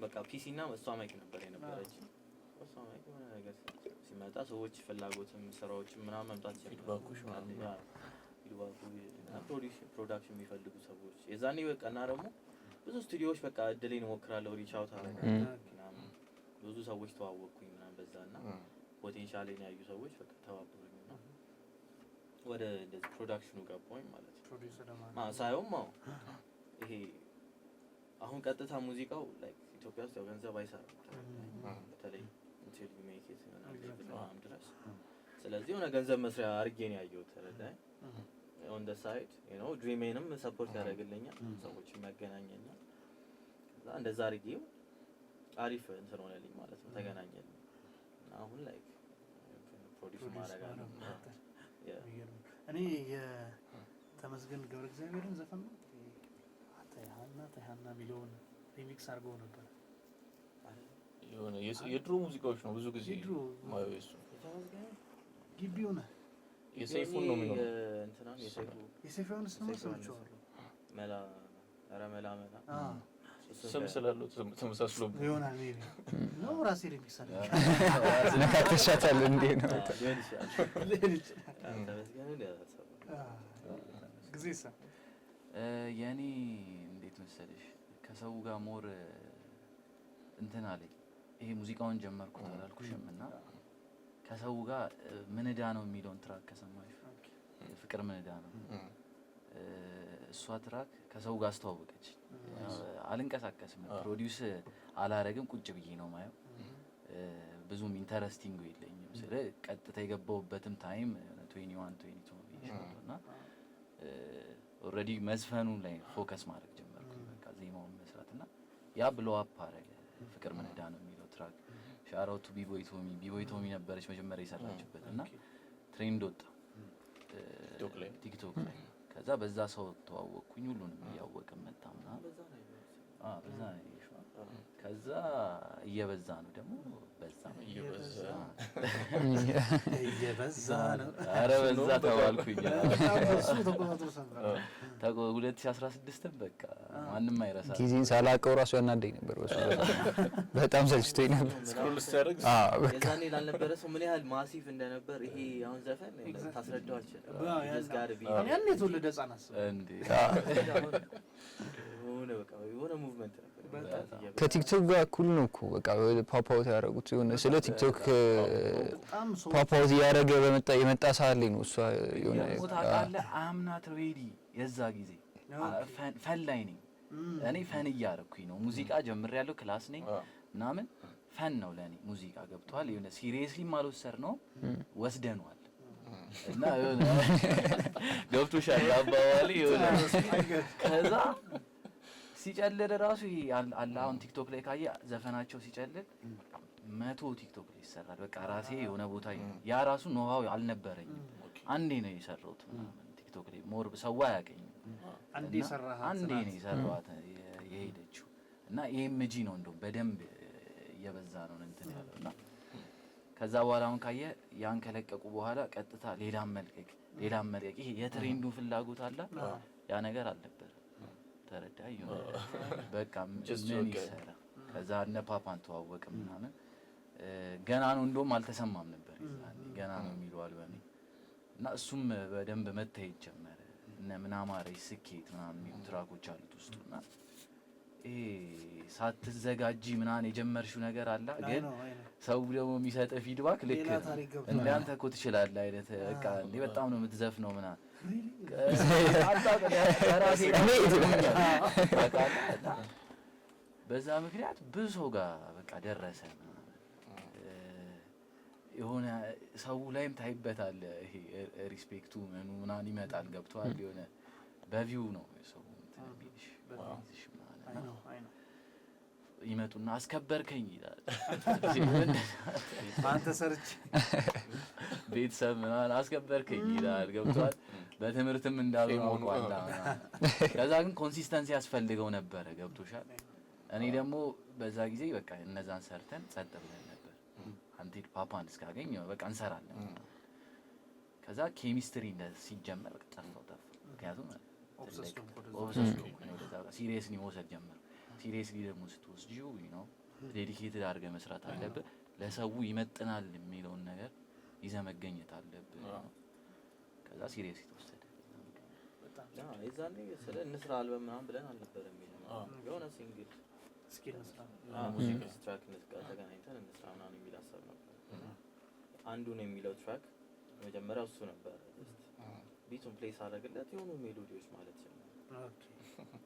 በቃ ፒሲ እና እሷ ማይክ ነበር የነበረች እሷ ማይክ የሆነ ነገር ሲመጣ ሰዎች ፍላጎትም ስራዎችም ምናምን መምጣት ጀመሩ ፕሮዳክሽን የሚፈልጉ ሰዎች የዛኔ በቃ እና ደግሞ ብዙ ስቱዲዮዎች በቃ እድሌን እሞክራለሁ ሪች አውት አደረጋለሁ ምናምን ብዙ ሰዎች ተዋወቅኩኝ ምናምን በዛና ፖቴንሻልን ያዩ ሰዎች በቃ ተዋወቁኝና ወደ እንደዚህ ፕሮዳክሽኑ ገባሁኝ ማለት ነው ፕሮዲዩሰር ለማለት ሳይሆን ይሄ አሁን ቀጥታ ሙዚቃው ላይክ ኢትዮጵያ ውስጥ ያው ገንዘብ አይሰራም በተለይ until you make it ምናምን ድረስ ስለዚህ የሆነ ገንዘብ መስሪያ አድርጌ ነው ያየሁት ተረዳኝ on the side you know ድሪሜንም ሰፖርት ያደርግልኛል ሰዎችን ያገናኘኛል ከዛ እንደዛ አድርጌው አሪፍ እንትን ሆነልኝ ማለት ነው ተገናኘን አሁን ላይክ ፕሮዲዩስ ማድረግ አለ እኔ የተመስገን ገብረ እግዚአብሔርን ዘፈን ነው ተሃና ሚሊዮን ሪሚክስ አድርገው ነበር የሆነ የድሮ ሙዚቃዎች ነው ብዙ ጊዜ ማይወስ ግቢው ነው የሰይፉን ነው የሚሆነው እንትናን የሰይፉን ስማቸው መላ ረመላ ስም ስላለው ተመሳስሎ ይሆናል ነው ራሴ ሪሚክስ አድርገው ነካተሻታል እንዴ ነው ጊዜሳ የኔ እንዴት መሰለሽ ከሰው ጋር ሞር እንትን አለኝ ይሄ ሙዚቃውን ጀመርኩት አላልኩሽምና ከሰው ጋር ምንዳ ነው የሚለውን ትራክ ከሰማሽ ፍቅር ምንዳ ነው እሷ ትራክ ከሰው ጋር አስተዋወቀች አልንቀሳቀስም ፕሮዲዩስ አላረግም ቁጭ ብዬ ነው ማየው ብዙም ኢንተረስቲንግ የለኝም ስለ ቀጥታ የገባውበትም ታይም 21 22 ይሻላልና ኦሬዲ መዝፈኑ ላይ ፎከስ ማድረግ ጀመርኩኝ በቃ ዜማውን መስራትና ያ ብሎ አፕ አረገ ፍቅር ምንዳ ነው የሚለው ትራክ ሻራውቱ ቢቦይ ቶሚ ነበረች መጀመሪያ የሰራችበትና ትሬንድ ወጣ ቲክቶክ ላይ ከዛ በዛ ሰው ተዋወቅኩኝ ሁሉንም እያወቅን መጣምና በዛ ነው ከዛ እየበዛ ነው ደግሞ በዛ ነው ኧረ በዛ ተባልኩኝ እሱ ተቆጣጥሮ ሰምራ 2016 በቃ ማንም አይረሳም ጊዜን ሳላቀው ራሱ ያናደኝ ነበር በጣም ሰልችቶኝ ነበር ስክሮል ስታደርግ የዛኔ ላልነበረ ሰው ምን ያህል ማሲቭ እንደነበር ይሄ አሁን ዘፈን ታስረዳው አልችልም ያኔ የተወለደ ህጻናት እንዴ የሆነ ሙቭመንት ነበር ከቲክቶክ ጋር እኩል ነው እኮ በቃ ፓፓውት ያደረጉት የሆነ ስለ ቲክቶክ ፓፓውት ያደረገ የመጣ ሰዓት ላይ ነው እሷ የሆነ ታውቃለህ አምናት ሬዲ የዛ ጊዜ ፈን ላይ ነኝ እኔ ፈን እያደረኩኝ ነው ሙዚቃ ጀምሬያለሁ ክላስ ነኝ ምናምን ፈን ነው ለኔ ሙዚቃ ገብቷል የሆነ ሲሪየስሊ ማልወሰድ ነው ወስደነዋል እና የሆነ ገብቶሻል አባባሌ የሆነ ከዛ ሲጨልል ራሱ አሁን ቲክቶክ ላይ ካየ ዘፈናቸው ሲጨልል 100 ቲክቶክ ላይ ይሰራል በቃ ራሴ የሆነ ቦታ ያ ራሱ ኖሃው አልነበረኝም አንዴ ነው የሰራሁት ምናምን ቲክቶክ ላይ ሞር ሰው አያውቀኝም አንዴ ነው የሰራኋት የሄደችው እና ኤምጂ ነው እንደው በደንብ እየበዛ ነው እንትን ያለውና ከዛ በኋላ አሁን ካየህ ያን ከለቀቁ በኋላ ቀጥታ ሌላም መልቀቅ ይሄ የትሬንዱ ፍላጎት አለ ያ ነገር አልነበረ ተረዳኝ በቃ ምን ይሰራ ከዛ እነ ፓፓን ተዋወቅ ምናምን ገና ነው እንደውም አልተሰማም ነበር ገና ነው የሚለው አልበም እና እሱም በደንብ መታየት ጀመረ እነ ምናማረ ስኬት ምናምን የሚሉ ትራኮች አሉት ውስጡና ሳትዘጋጂ ምናምን የጀመርሽው ነገር አለ ግን ሰው ደግሞ የሚሰጥ ፊድባክ ልክ እንደ አንተ እኮ ትችላለህ አይነት በቃ እንዴ በጣም ነው የምትዘፍነው ምናምን በዛ ምክንያት ብዙ ሰው ጋር በቃ ደረሰ የሆነ ሰው ላይም ታይበታል ይሄ ሪስፔክቱ ምኑ ምናምን ይመጣል ገብቷል የሆነ በቪው ነው ሰው ትንሽ በፊትሽ ማለት ይመጡና አስከበርከኝ ይላል አንተ ሰርች ቤተሰብ ምናምን አስከበርከኝ ይላል ገብቷል በትምህርትም እንዳልሆነ አውቋል ከዛ ግን ኮንሲስተንሲ ያስፈልገው ነበር ገብቶሻል እኔ ደግሞ በዛ ጊዜ በቃ እነዛን ሰርተን ጸጥ ብለን ነበር አንተ ፓፓን እስካገኝ በቃ እንሰራለን ከዛ ኬሚስትሪ ሲጀመር በቃ ጠፋ ምክንያቱም ሲሪየስሊ መውሰድ ጀመር ሲሪየስሊ ደግሞ ስትወስጂው ዴዲኬትድ አድርገህ መስራት አለብህ ለሰው ይመጥናል የሚለውን ነገር ይዘህ መገኘት አለብህ ከዛ ሲሪየስሊ ተወሰደ የዛኔ ስለ እንስራ አልበም ምናምን ብለን አልነበረም የሆነ ሲንግል ስኪል መስራ ሙዚቃ ትራክ ተገናኝተን እንስራ ምናምን የሚል ሀሳብ ነበር አንዱ ነው የሚለው ትራክ መጀመሪያው እሱ ነበር ቢቱን ፕሌስ አደረግለት የሆኑ ሜሎዲዎች ማለት ነው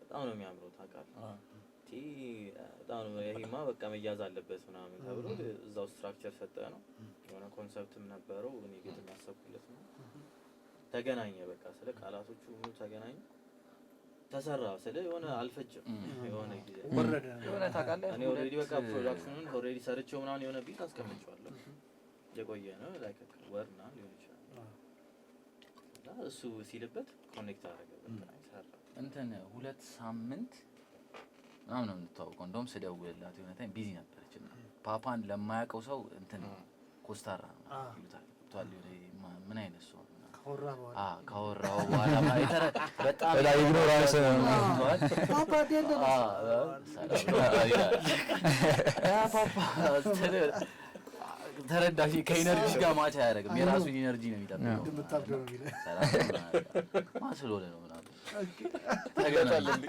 በጣም ነው የሚያምረው ታውቃለህ በጣም ነው ይሄማ በቃ መያዝ አለበት ምናምን ተብሎ እዛው ስትራክቸር ሰጠ ነው የሆነ ኮንሰፕትም ነበረው እኔ ግን ያሰብኩለት ነው ተገናኘ በቃ ስለ ቃላቶቹ ሁሉ ተገናኘ ተሰራ ስለ የሆነ አልፈጭም የሆነ ጊዜ ወረደ የሆነ ታውቃለህ እኔ ኦልሬዲ በቃ ፕሮዳክሽኑን ኦልሬዲ ሰርቼው ምናምን የሆነ ቢት አስቀምጬዋለሁ የቆየ ነው ላይክ ወርና ሊሆን ይችላል እሱ ሲልበት ኮኔክት አደረገ በቃ ሰራ እንትን 2 ሳምንት ምናምን ነው የምትታወቀው እንደውም ስደውልላት የሆነ ታይም ቢዚ ነበረች እና ፓፓን ለማያውቀው ሰው እንትን ኮስታራ ይሉታል ቷል ምን አይነት ሰው ካወራው በኋላ በጣም ኢግኖራንስ ነው ፓፓ ደንደ ፓፓ ተረዳሽ ከኢነርጂ ጋር ማቻ ያደርግም የራሱን ኢነርጂ ነው የሚጠብቀው እንደምታብደው ነው ይላል ማስሎለ ነው ምናምን ተገናኘን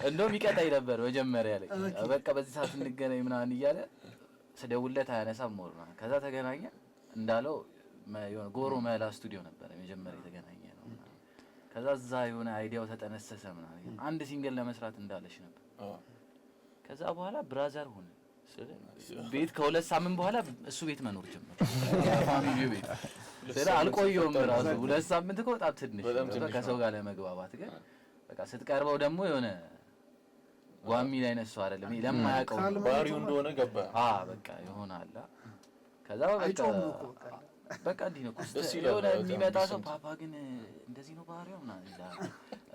እንደውም ይቀጣይ ነበር መጀመሪያ ላይ በቃ በዚህ ሰዓት እንገናኝ ምናምን እያለ ስደውልለት አያነሳም ሞርና ከዛ ተገናኘ እንዳለው የሆነ ጎሮ መላ ስቱዲዮ ነበር መጀመሪያ የተገናኘ ነው ከዛ እዛ የሆነ አይዲያው ተጠነሰሰ ምናምን አንድ ሲንግል ለመስራት እንዳለሽ ነበር ከዛ በኋላ ብራዘር ሆነ ቤት ከ2 ሳምንት በኋላ እሱ ቤት መኖር ጀመረ ፋሚሊ ቤት ስለ አልቆየውም ራሱ 2 ሳምንት እኮ በጣም ትንሽ ከሰው ጋር ለመግባባት ግን በቃ ስትቀርበው ደግሞ የሆነ ጓሚ ላይ ነሱ አይደለም ለማያውቀው ባሪው እንደሆነ ገባ በቃ ይሆናል ከዛ በቃ እንዲህ ነው የሆነ የሚመጣ ሰው ፓፓ ግን እንደዚህ ነው ባህሪው ምናምን ይላል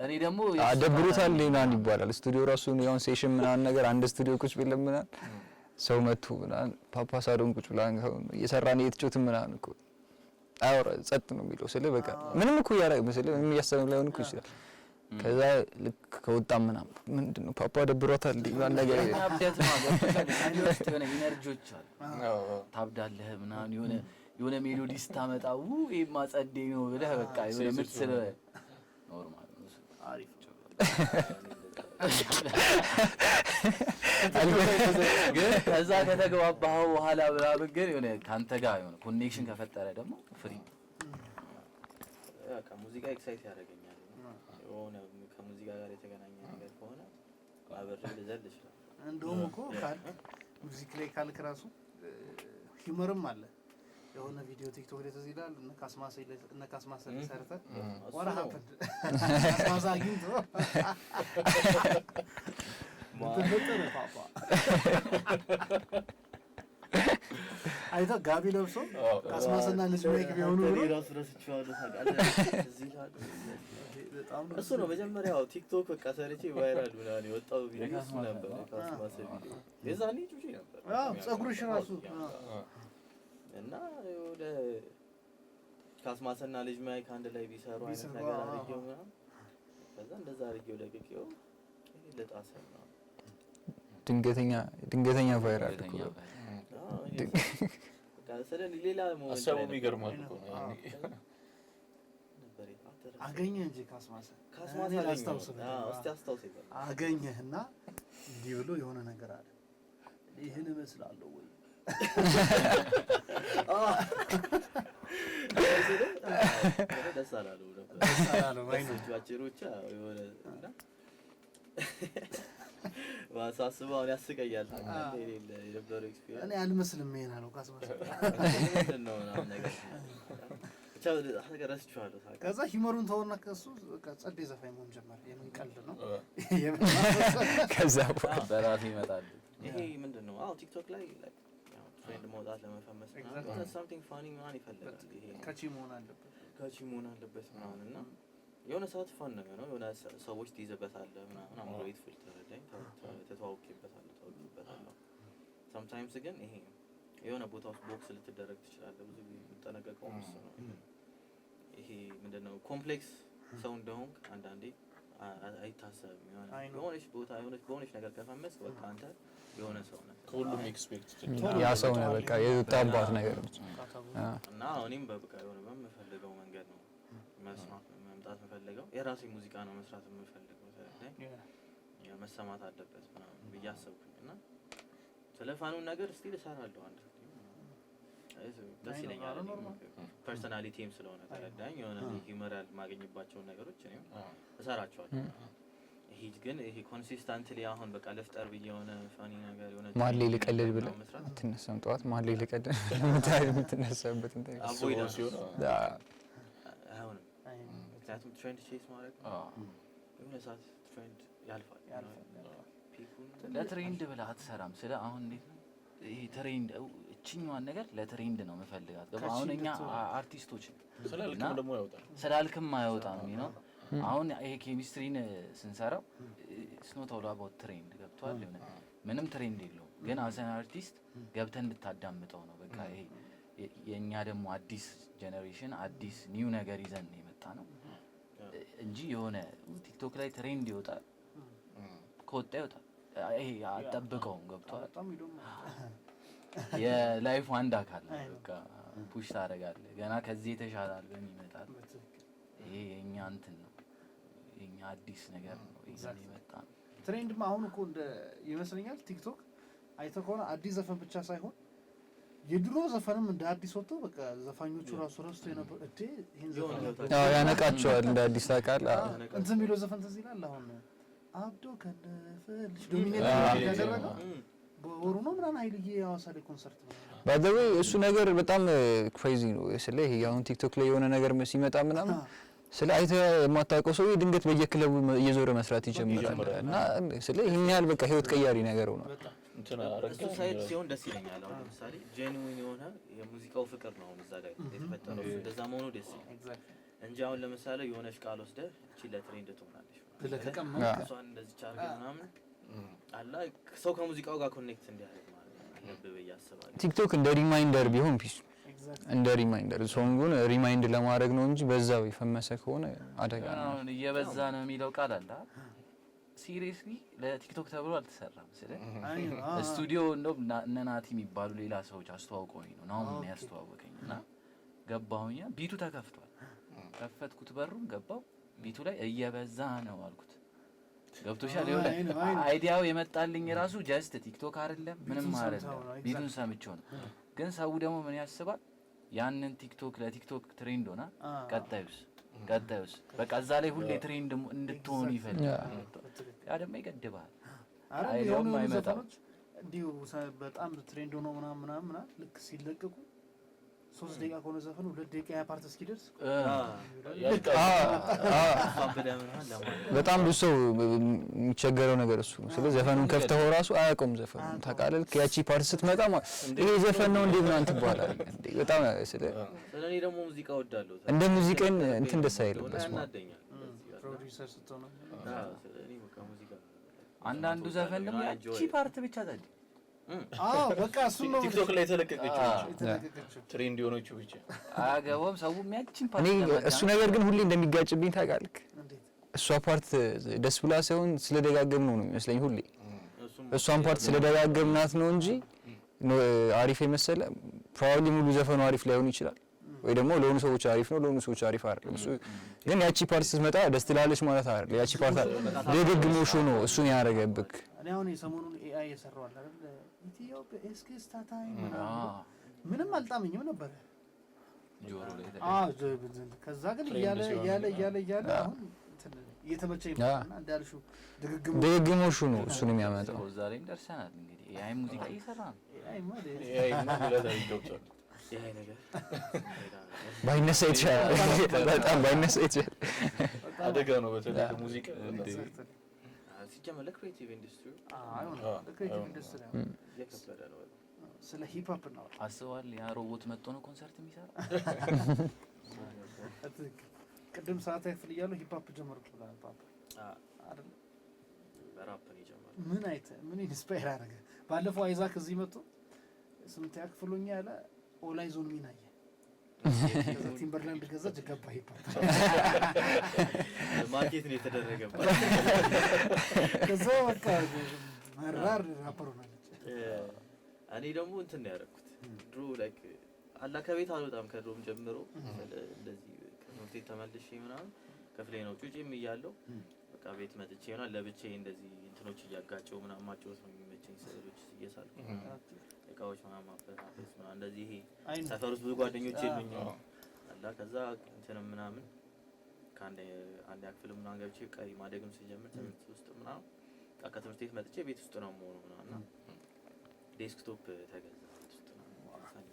እኔ ደግሞ አደብሩታል ሌናን ይባላል ስቱዲዮ ራሱ ነው ሴሽን ምናምን ነገር አንድ ስቱዲዮ ቁጭ ብለን ምናምን ሰው መጥቶ ምናምን ፓፓ ሳዶን ቁጭ ብለን እየሰራን እየተጫወትን ምናምን እኮ አውራ ጸጥ ነው የሚለው ስለ በቃ ምንም እኮ ያራይ መስለ ምንም እያሰበን ላይ ሆነ እኮ ይችላል ከዛ ልክ ከወጣም ምናምን ምንድነው ፓፓ ደብሮታል ምናምን ነገር አብዴት ማለት ነው ኢነርጂዎች አሉ ታብዳለህ ምናምን የሆነ ሜሎዲ ስታመጣው ይሄማ ጸዴ ነው ብለህ በቃ የሆነ ምትስለ ኖርማል ነው አሪፍ ግን ከዛ ከተግባባኸው በኋላ ምናምን ግን የሆነ ካንተ ጋር የሆነ ኮኔክሽን ከፈጠረ ደግሞ ፍሪ በቃ ሙዚቃ ኤክሳይት ያደርገኛል የሆነ ከሙዚቃ ጋር የተገናኘ ነገር ከሆነ አብሬ ልዘል ይችላል እንደውም እኮ ሙዚክ ላይ ካልክ ራሱ ሂመርም አለ የሆነ ቪዲዮ ቲክቶክ ላይ ተዝ ይላል እነ ካስማሰ ሰርተ ወራ ሀፕንድ ካስማሳ አግኝቶ ተፈጠረ ፓፓ አይታ ጋቢ ለብሶ ካስማሰና ልጅ ማይክ ቢሆኑ ነው ራሱ ረስቻለሁ ታውቃለህ እዚህ ላይ እሱ ነው መጀመሪያው ቲክቶክ በቃ ሰርቼ ቫይራል ምናምን የወጣው ቪዲዮ እሱ ነበር ካስማሰ ቪዲዮ የዛኔ ጁጂ ነበር ፀጉርሽ ራሱ እና ወደ ካስማሰና ልጅ ማይ ከአንድ ላይ ቢሰሩ አይነት ነገር አድርጌው ምናምን ከዛ እንደዛ አድርጌው ለቅቄው ለጣሰ ነው ድንገተኛ ቫይራል እኮ ሌላ ሀሳቡ የሚገርማል እኮ ነው። አገኘህ እንጂ ካስማሰ አስታውሰኝ አገኘህና እንዲህ ብሎ የሆነ ነገር አለ ይህን እመስላለሁ ወይ ደስ አላለው ሳስበው አሁን ያስቀያል። የነበረው ኤክስፒሪየንስ እኔ አልመስልም ይሄን አለው ካስማሰ ነው ነገር ረስቼዋለሁ። ከዛ ሂመሩን ተወና ከሱ ጸዴ ዘፋኝ መሆን ጀመረ። የምን ቀልድ ነው ከዛ በራሴ ይመጣል። ይሄ ምንድን ነው? አዎ ቲክቶክ ላይ ትሬንድ መውጣት ለመፈመስ ምናምን something funny ምናምን ይፈልጋል። ይሄ ከቺ መሆን አለበት ምናምን እና የሆነ ሰዓት ፋን ነገር ነው። የሆነ ሰዎች ትይዘበታለህ ምናምን አምሮት ፉል ተረዳኝ ተተዋውቂበታለሁ። sometimes ግን ይሄ የሆነ ቦታ ውስጥ ቦክስ ልትደረግ ትችላለህ። ብዙ የምጠነቀቀው እሱ ነው። ይሄ ምንድነው ኮምፕሌክስ ሰው እንደሆንክ አንዳንዴ አይታሰብም። የሆነች ቦታ በሆነች ነገር ከፈመስክ በቃ አንተ የሆነ ሰው ነህ። ከሁሉም ኤክስፔክት ያ ሰው ነው በቃ የወጣባት ነገር ነው እና እኔም በቃ የሆነ በምፈልገው መንገድ ነው መምጣት የምፈልገው። የራሴ ሙዚቃ ነው መስራት የምፈልገው። መሰማት አለበት ምናምን ብዬ አሰብኩኝ እና ስለ ፋኑን ነገር እስቲ እሰራለሁ። አንድ ደስ ይለኛል። ፐርሰናሊቲም ስለሆነ ተረዳኝ። የሆነ ሂውመራል ማገኝባቸውን ነገሮች እኔም እሰራቸዋለሁ። ይሄ ግን ይሄ ኮንሲስታንትሊ አሁን በቃ ልፍጠር ብዬ የሆነ ፋኒ ነገር የሆነ ማሌ ልቀልድ ብለህ ትነሳም ጠዋት ማሌ ልቀልድ የምትነሳበት እንትን አቮይዳንስ ሲሆን አይሆንም። ምክንያቱም ትሬንድ ቼስ ማድረግ የሆነ ሰዓት ትሬንድ ያልፋል። ለትሬንድ ብለህ አትሰራም። ስለ አሁን እንዴት ነው ይሄ ትሬንድ እችኛዋን ነገር ለትሬንድ ነው መፈልጋት። ገባ? አሁን እኛ አርቲስቶች ስላልክም አይወጣም ነው። አሁን ይሄ ኬሚስትሪን ስንሰራው ስኖት ኦል አባውት ትሬንድ ገብቷል። ምንም ትሬንድ የለውም፣ ግን አዘን አርቲስት ገብተን እንድታዳምጠው ነው። በቃ ይሄ የኛ ደግሞ አዲስ ጄኔሬሽን አዲስ ኒው ነገር ይዘን ነው የመጣ ነው እንጂ የሆነ ቲክቶክ ላይ ትሬንድ ይወጣል ከወጣ ይወጣል። ይሄ አጠብቀውም ገብቷል። የላይፍ አንድ አካል ነው። በቃ ፑሽ ታደርጋለህ። ገና ከዚህ የተሻለ አልበም ይመጣል። ይሄ የኛ እንትን ነው፣ የኛ አዲስ ነገር ነው ይዘን የመጣ ነው። ትሬንድማ አሁን እኮ እንደ ይመስለኛል ቲክቶክ አይተህ ከሆነ አዲስ ዘፈን ብቻ ሳይሆን የድሮ ዘፈንም እንደ አዲስ ወጥቶ በቃ ዘፋኞቹ ራሱ ረስቶ የነበረ ይሄን ዘፈን ያነቃቸዋል እንደ አዲስ ታውቃለህ። እንትን የሚለው ዘፈን ትዝ ይላል። አሁን አብዶ ከነፈልሽ ዶሚኔት ያደረገው በወሩ ነው ምናምን ኃይልዬ ሐዋሳ ላይ ኮንሰርት ነው። ባይዘዌ እሱ ነገር በጣም ክሬዚ ነው። ስለ ይሄ አሁን ቲክቶክ ላይ የሆነ ነገር ሲመጣ ምናምን ስለ አይተህ የማታውቀው ሰው ድንገት በየክለቡ እየዞረ መስራት ይጀምራል እና ስለ ይሄን ያህል በቃ ህይወት ቀያሪ ነገር ነው። እሱ ሳይድ ሲሆን ደስ ይለኛል። አሁን ለምሳሌ ጄኑዊን የሆነ የሙዚቃው ፍቅር ነው እዛ ጋር የተፈጠረው። እንደዛ መሆኑ ደስ ይላል እንጂ አሁን ለምሳሌ የሆነች ቃል ወስደህ እቺ ለትሬንድ ትሆናለች እሷን እንደዚህ ቻርገ ምናምን አላ ሰው ከሙዚቃው ጋር ኮኔክት እንዲያደርግ ማለት አለብህ ብዬ አስባለሁ። ቲክቶክ እንደ ሪማይንደር ቢሆን ፒስ እንደ ሪማይንደር ሶንጉን ሪማይንድ ለማድረግ ነው እንጂ በዛው የፈመሰ ከሆነ አደጋ ነው። አሁን እየበዛ ነው የሚለው ቃል አለ። ሲሪየስሊ ለቲክቶክ ተብሎ አልተሰራም። ስቱዲዮ እንደው እነ ናቲ የሚባሉ ሌላ ሰዎች አስተዋውቀውኝ ነው ምን ያስተዋወቀኝና ገባሁኝ። ቢቱ ተከፍቷል። ከፈትኩት በሩን ገባው። ቢቱ ላይ እየበዛ ነው አልኩት። ገብቶሻል? ይኸውልህ አይዲያው የመጣልኝ ራሱ ጀስት ቲክቶክ አይደለም ምንም አይደለም፣ ቢቱን ሰምቼው ነው። ግን ሰው ደግሞ ምን ያስባል? ያንን ቲክቶክ ለቲክቶክ ትሬንድ ሆና ቀጣዩስ በቃ እዛ ላይ ሁሌ ትሬንድ እንድትሆን ይፈልጋል። ያ ደግሞ ይገድባል። አይዲያውም አይመጣም። እንዲሁ በጣም ትሬንድ ሆኖ ምናምን ልክ ሲለቀቁ 3 ደቂቃ ከሆነ ዘፈኑ 2 ደቂቃ ያ ፓርት እስኪደርስ በጣም ብዙ ሰው የሚቸገረው ነገር እሱ ነው። ስለዚህ ዘፈኑን ከፍተው ራሱ አያውቁም ዘፈኑን ታውቃለህ። ያቺ ፓርት ስትመጣ ይሄ ዘፈን ነው እንዴ ምናምን ትባላለህ እንዴ። በጣም ስለኔ ደግሞ ሙዚቃ ወዳለሁ እንደ ሙዚቃን እንትን ደስ አይልም። በስማ ፕሮዲዩሰር ስትሆን አንዳንዱ ዘፈን ደግሞ ያቺ ፓርት ብቻ ታዲያ በቃ እሱ ነው ቲክቶክ ላይ የተለቀቀችው የተለቀቀችው ትሬንድ የሆነችው ብቻ አያገባውም ሰው የሚያችን እኔ እሱ ነገር ግን ሁሌ እንደሚጋጭብኝ ታውቃለህ። እሷ ፓርት ደስ ብላ ሳይሆን ስለደጋገም ነው የሚመስለኝ ሁሌ እሷን ፓርት ስለደጋገምናት ነው እንጂ አሪፍ የመሰለ ፕሮባብሊ ሙሉ ዘፈኑ አሪፍ ላይሆን ይችላል ወይ ደግሞ ለሆኑ ሰዎች አሪፍ ነው ለሆኑ ሰዎች አሪፍ አይደለም። እሱ ግን ያቺ ፓርት ስትመጣ ደስ ትላለች ማለት አይደል። ያቺ ፓርት ደግሞሽ ነው እሱን ያደረገብክ። እኔ አሁን የሰሞኑን ኤአይ የሰራው አለ አይደል ኢትዮጵያ እስክስታ ታይም ምንም አልጣመኝም ነበር ጆሮ ላይ ከዛ ግን እያለ አሁን እየተመቸኝ እና እንዳልሽው ደግሞሽ ነው እሱን የሚያመጣው። ዛሬም ደርሰናል እንግዲህ ኤአይ ሙዚቃ እየሰራ ነው። ኤአይ ማለት አይገብቷል። ኤአይ ነገር ባይነሳ ይችላል በጣም ባይነሳ ይችላል። አደጋ ነው በተለይ ሙዚቃ ሲጀመር ለክሬቲቭ ኢንዱስትሪ ለክሬቲቭ ኢንዱስትሪ የከበደ ነው። ስለ ሂፕ ሆፕ ነው አስበዋል። ያ ሮቦት መጥቶ ነው ኮንሰርት የሚሰራ። ቅድም ሰዓት ክፍል እያለሁ ሂፕ ሆፕ ጀመርኩ ብለሃል ፓፓ አይደል? በራፕ ነው የጀመረው። ምን ኢንስፓየር አደረገ? ባለፈው አይዛክ እዚህ መጥቶ ስምንተኛ ክፍሉኛ ያለ ኦላይ ዞን ሚናየ ከዛ ቲምበርላንድ ገዛ ገባ ሂፕ ሆፕ ማርኬት ነው የተደረገበት። ከዛ በቃ መራር ራፐር ሆነ። እኔ ደግሞ እንትን ነው ያደረኩት ድሮ ላይክ አላ ከቤት አልወጣም ከድሮም ጀምሮ እንደዚህ ከኖርቴ ተመልሼ ምናምን ከፍሌ ነው ጩጬም እያለሁ በቃ ቤት መጥቼ ይሆናል ለብቻዬ እንደዚህ እንትኖች እያጋጨው ምናምን ማጫወት ነው የሚመቸኝ። ስዕሎች እየሳልኩ እቃዎች ምናምን ማበሳበስ ምናምን እንደዚህ ይሄ ሰፈር ውስጥ ብዙ ጓደኞች የሉኝም አላ ከዛ እንትን ምናምን አንድ ክፍል ምናምን ገብቼ ቀሪ ማደግም ሲጀምር ትምህርት ውስጥ ምናምን ከትምህርት ቤት መጥቼ ቤት ውስጥ ነው የምሆነው ምናምን ዴስክቶፕ ተገዛ ውስጥ ነው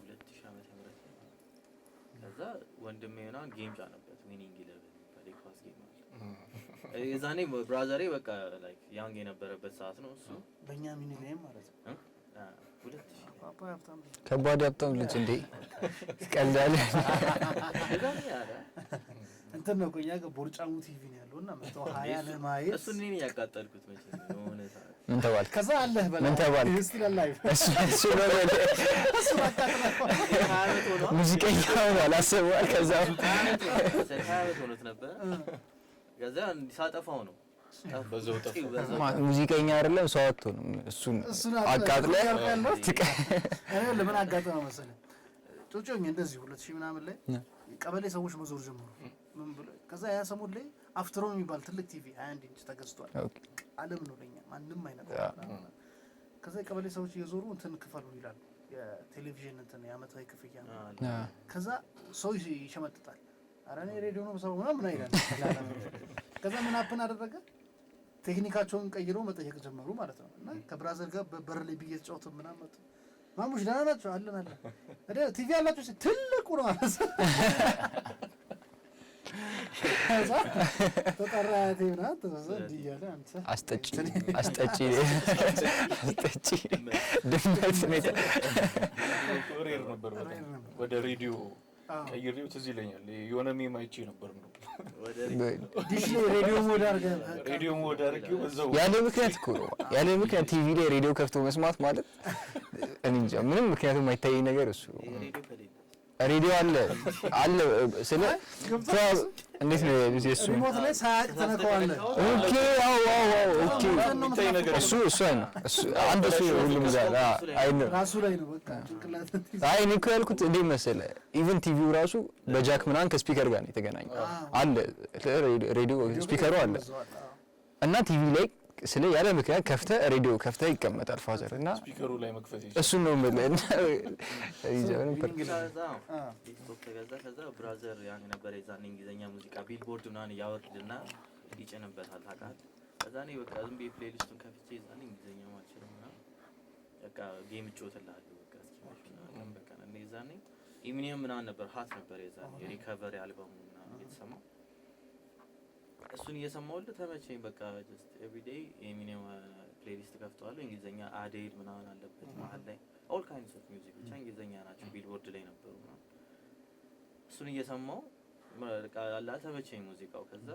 2000 ዓመተ ምህረት ከዛ ወንድሜ ምናምን ጌም ጫነበት ዊኒንግ 11 በዴኳስ ጌም አለ የዛኔ ብራዘሬ በቃ ላይክ ያንግ የነበረበት ሰዓት ነው እሱ በእኛ ሚኒሊየም ማለት ነው 2000 ፓፓ ሀብታም ከባድ ሀብታም ልጅ እንዴ ቀላል እንትን ነው ቆኛ ቦርጫሙ ቲቪ ነው ያለውና 120 ለማየት እሱን እኔ ያቃጠልኩት መቼ ነው ሆነ ሰዓት ምን ተባልክ? ከዛ አለህ በላ ምን ተባልክ? እስቲ ለላይፍ እሱ ነው ሙዚቀኛ ሆኗል አስበዋል። ከዛ ሆኖት ነበር ከዛ ሳጠፋው ነው በዛው ጠፋ። ሙዚቀኛ አይደለም ሰው አትሆንም። እሱን አቃጥለህ እኔ ለምን አጋጠመ መሰለህ ጮጮኝ እንደዚህ 2000 ምናምን ላይ ቀበሌ ሰዎች መዞር ጀመሩ። ምን ብለ ከዛ ያ ሰሞን ላይ አፍትሮን የሚባል ትልቅ ቲቪ 21 ኢንች ተገዝቷል። ዓለም ነው ለኛ ማንም አይነካም። ከዛ ቀበሌ ሰዎች እየዞሩ እንትን ክፈሉ ይላሉ። የቴሌቪዥን እንትን የዓመታዊ ክፍያ ነው። ከዛ ሰው ይሸመጥጣል። ኧረ እኔ ሬዲዮ ነው ሰው ምናምን አይላል። ከዛ ምን አፕን አደረገ ቴክኒካቸውን ቀይረው መጠየቅ ጀመሩ ማለት ነው። እና ከብራዘር ጋር በበር ላይ ብዬ ተጫውተው ምናምን መጡ። ማሙሽ ደህና ናቸው አለን እደ ቲቪ ያላችሁ ትልቁ ነው ማለት ከዛ ተጠራ ቲቪና ተዘዘ እንዲያለ አንተ አስጠጪ ድምነት ሜታ ሬር ነበር በጣም ወደ ሬዲዮ ቀይሬው ትዝ ይለኛል። የሆነ ሜም አይቼ ነበር ነው ዲሽ ላይ ሬዲዮ ሞድ አድርጌው እዛው ያለ ምክንያት እኮ ነው። ያለ ምክንያት ቲቪ ላይ ሬዲዮ ከፍቶ መስማት ማለት እኔ እንጃ ምንም ምክንያቱም የማይታየኝ ነገር እሱ ሬዲዮ አለ ስለ እንዴት ነው እሱ ሪሞት ላይ ሳያቅ ተነካዋለህ። ኦኬ አዎ ኦኬ እሱ አንድ እሱ ሁሉም ጋር አይነ ራሱ ላይ ነው በቃ ጭንቅላት አይ እኔ እኮ ያልኩት እንዴት መሰለህ ኢቭን ቲቪው ራሱ በጃክ ምናምን ከስፒከር ጋር ነው የተገናኘው አለ ሬዲዮ ስፒከሩ አለ እና ቲቪ ላይ ስለ ያለ ምክንያት ሬዲዮ ከፍተህ ይቀመጣል ፋዘር እና ስፒከሩ ላይ መክፈት ይችላል። እሱ ነው ማለት እና ይዘውን ቲክቶክ ተገዛ ከዛ ብራዘር ያን ነበር የዛን እንግሊዘኛ ሙዚቃ ቢልቦርድ ምናምን ያወርድና ይጭንበታል ታውቃለህ። ከዛ እኔ በቃ ዝም ብዬ ፕሌሊስቱን ከፍቼ የዛን እንግሊዘኛ ማልችለው ምናምን በቃ ጌም እጫወትልሃለሁ በቃ በቃ እኔ የዛኔ ኢሚኒየም ምናምን ነበር ሀት ነበር የዛኔ የሪከቨሪ አልበሙ ምናምን የተሰማው እሱን እየሰማሁልህ ተመቸኝ። በቃ ጀስት ኤቭሪ ዴይ ኢሚኒየም ፕሌሊስት ከፍተዋለሁ እንግሊዘኛ አዴል ምናምን አለበት መሀል ላይ ኦል ካይንድስ ኦፍ ሚውዚክ ብቻ እንግሊዘኛ ናቸው ቢልቦርድ ላይ ነበሩ ምናምን እሱን እየሰማሁ በቃ አላ ተመቸኝ ሙዚቃው። ከዛ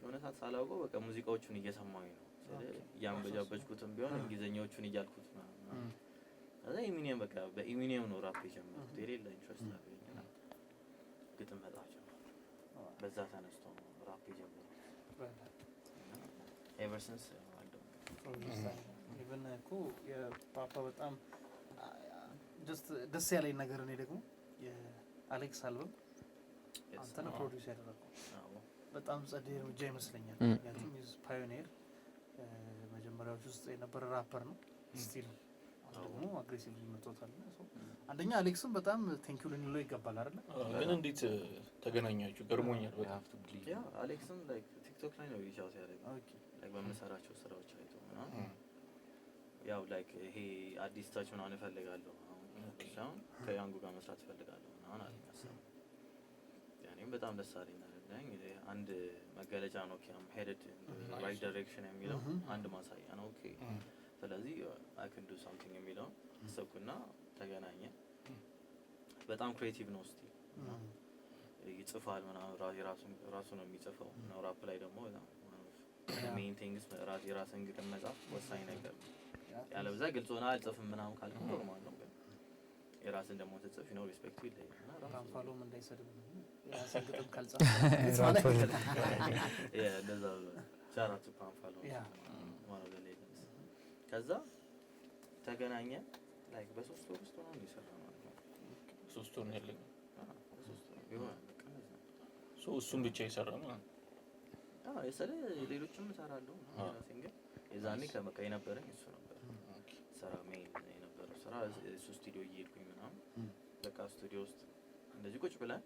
የሆነ ሰዓት ሳላውቀው በቃ ሙዚቃዎቹን እየሰማሁኝ ነው እያንበጃበጅኩትም ቢሆን እንግሊዘኛዎቹን እያልኩት ምናምን ከዛ ኢሚኒየም በቃ በኢሚኒየም ነው ራፕ የጀመርኩት። የሌላ ኢንትረስት አለኝና ግጥም መጻፍ ጀመርኩ። በዛ ተነስቶ ነው ራፕ የጀመርኩት። ኤቨር ሲንስ አለው ኢቨን እኮ የፓፓ በጣም ጀስት ደስ ያለኝ ነገር እኔ ደግሞ የአሌክስ አልበም አንተ ነህ ፕሮዲውስ ያደረገው። በጣም ጸዴ እርምጃ ይመስለኛል። ምክንያቱም ፓዮኒር መጀመሪያዎች ውስጥ የነበረ ራፐር ነው። ስቲል ደግሞ አግሬሲቭሊ መጥቶታል። አንደኛ አሌክስም በጣም ቴንኪው ልንለው ይገባል አይደል? ግን እንዴት ተገናኛችሁ? ገርሞኛል በጣም። ያ አሌክስም ላይክ ቲክቶክ ላይ ነው ሪቻው ሲያደርግ ላይክ በመሰራቸው ስራዎች አይቶ ምናምን ያው ላይክ ይሄ አዲስ ታች ምናምን እፈልጋለሁ አሁን ከያንጉ ጋር መስራት እፈልጋለሁ ምናምን አለኝ። ያኔም በጣም ደስ አለኝ አይደል? አንድ መገለጫ ነው ኪያም ሄድድ ራይት ዳይሬክሽን የሚለው አንድ ማሳያ ነው። ኦኬ ስለዚህ አይ ካን ዱ ሳምቲንግ የሚለው ሰብኩና ተገናኘ። በጣም ክሬቲቭ ነው እስቲ ይጽፋል ምናምን ራሱ ነው የሚጽፈው ነው። ራፕ ላይ ደግሞ ሜን ቲንግስ የራስን ግጥም መጻፍ ወሳኝ ነገር ነው። ያለበዛ ግልጽ ሆነ አልጽፍም ምናምን ካልኩ ኖርማል ነው። ግን የራስን ደግሞ ትጽፍ ነው ሪስፔክት ይለያል። ራፋሎም እንዳይሰድብ የራስን ግጥም ካልጻፈ እንደዛ ቻራቱ ፓንፋሎ ማለት ነው። ከዛ ተገናኘ ላይክ በሶስት ወር ውስጥ ነው የሚሰራው ማለት ነው። 3 ወር ነው ያለኝ። በሶስት ወር ይሆናል በቃ እሱን ብቻ ይሰራ ማለት የሰለ ሌሎችም እሰራለሁ ራሴን። ግን የዛኔ ከመቃ የነበረኝ እሱ ነበር ሰራ ሜን የነበረው ስራ እሱ ስቱዲዮ እየሄድኩኝ ምናምን በቃ ስቱዲዮ ውስጥ እንደዚህ ቁጭ ብለን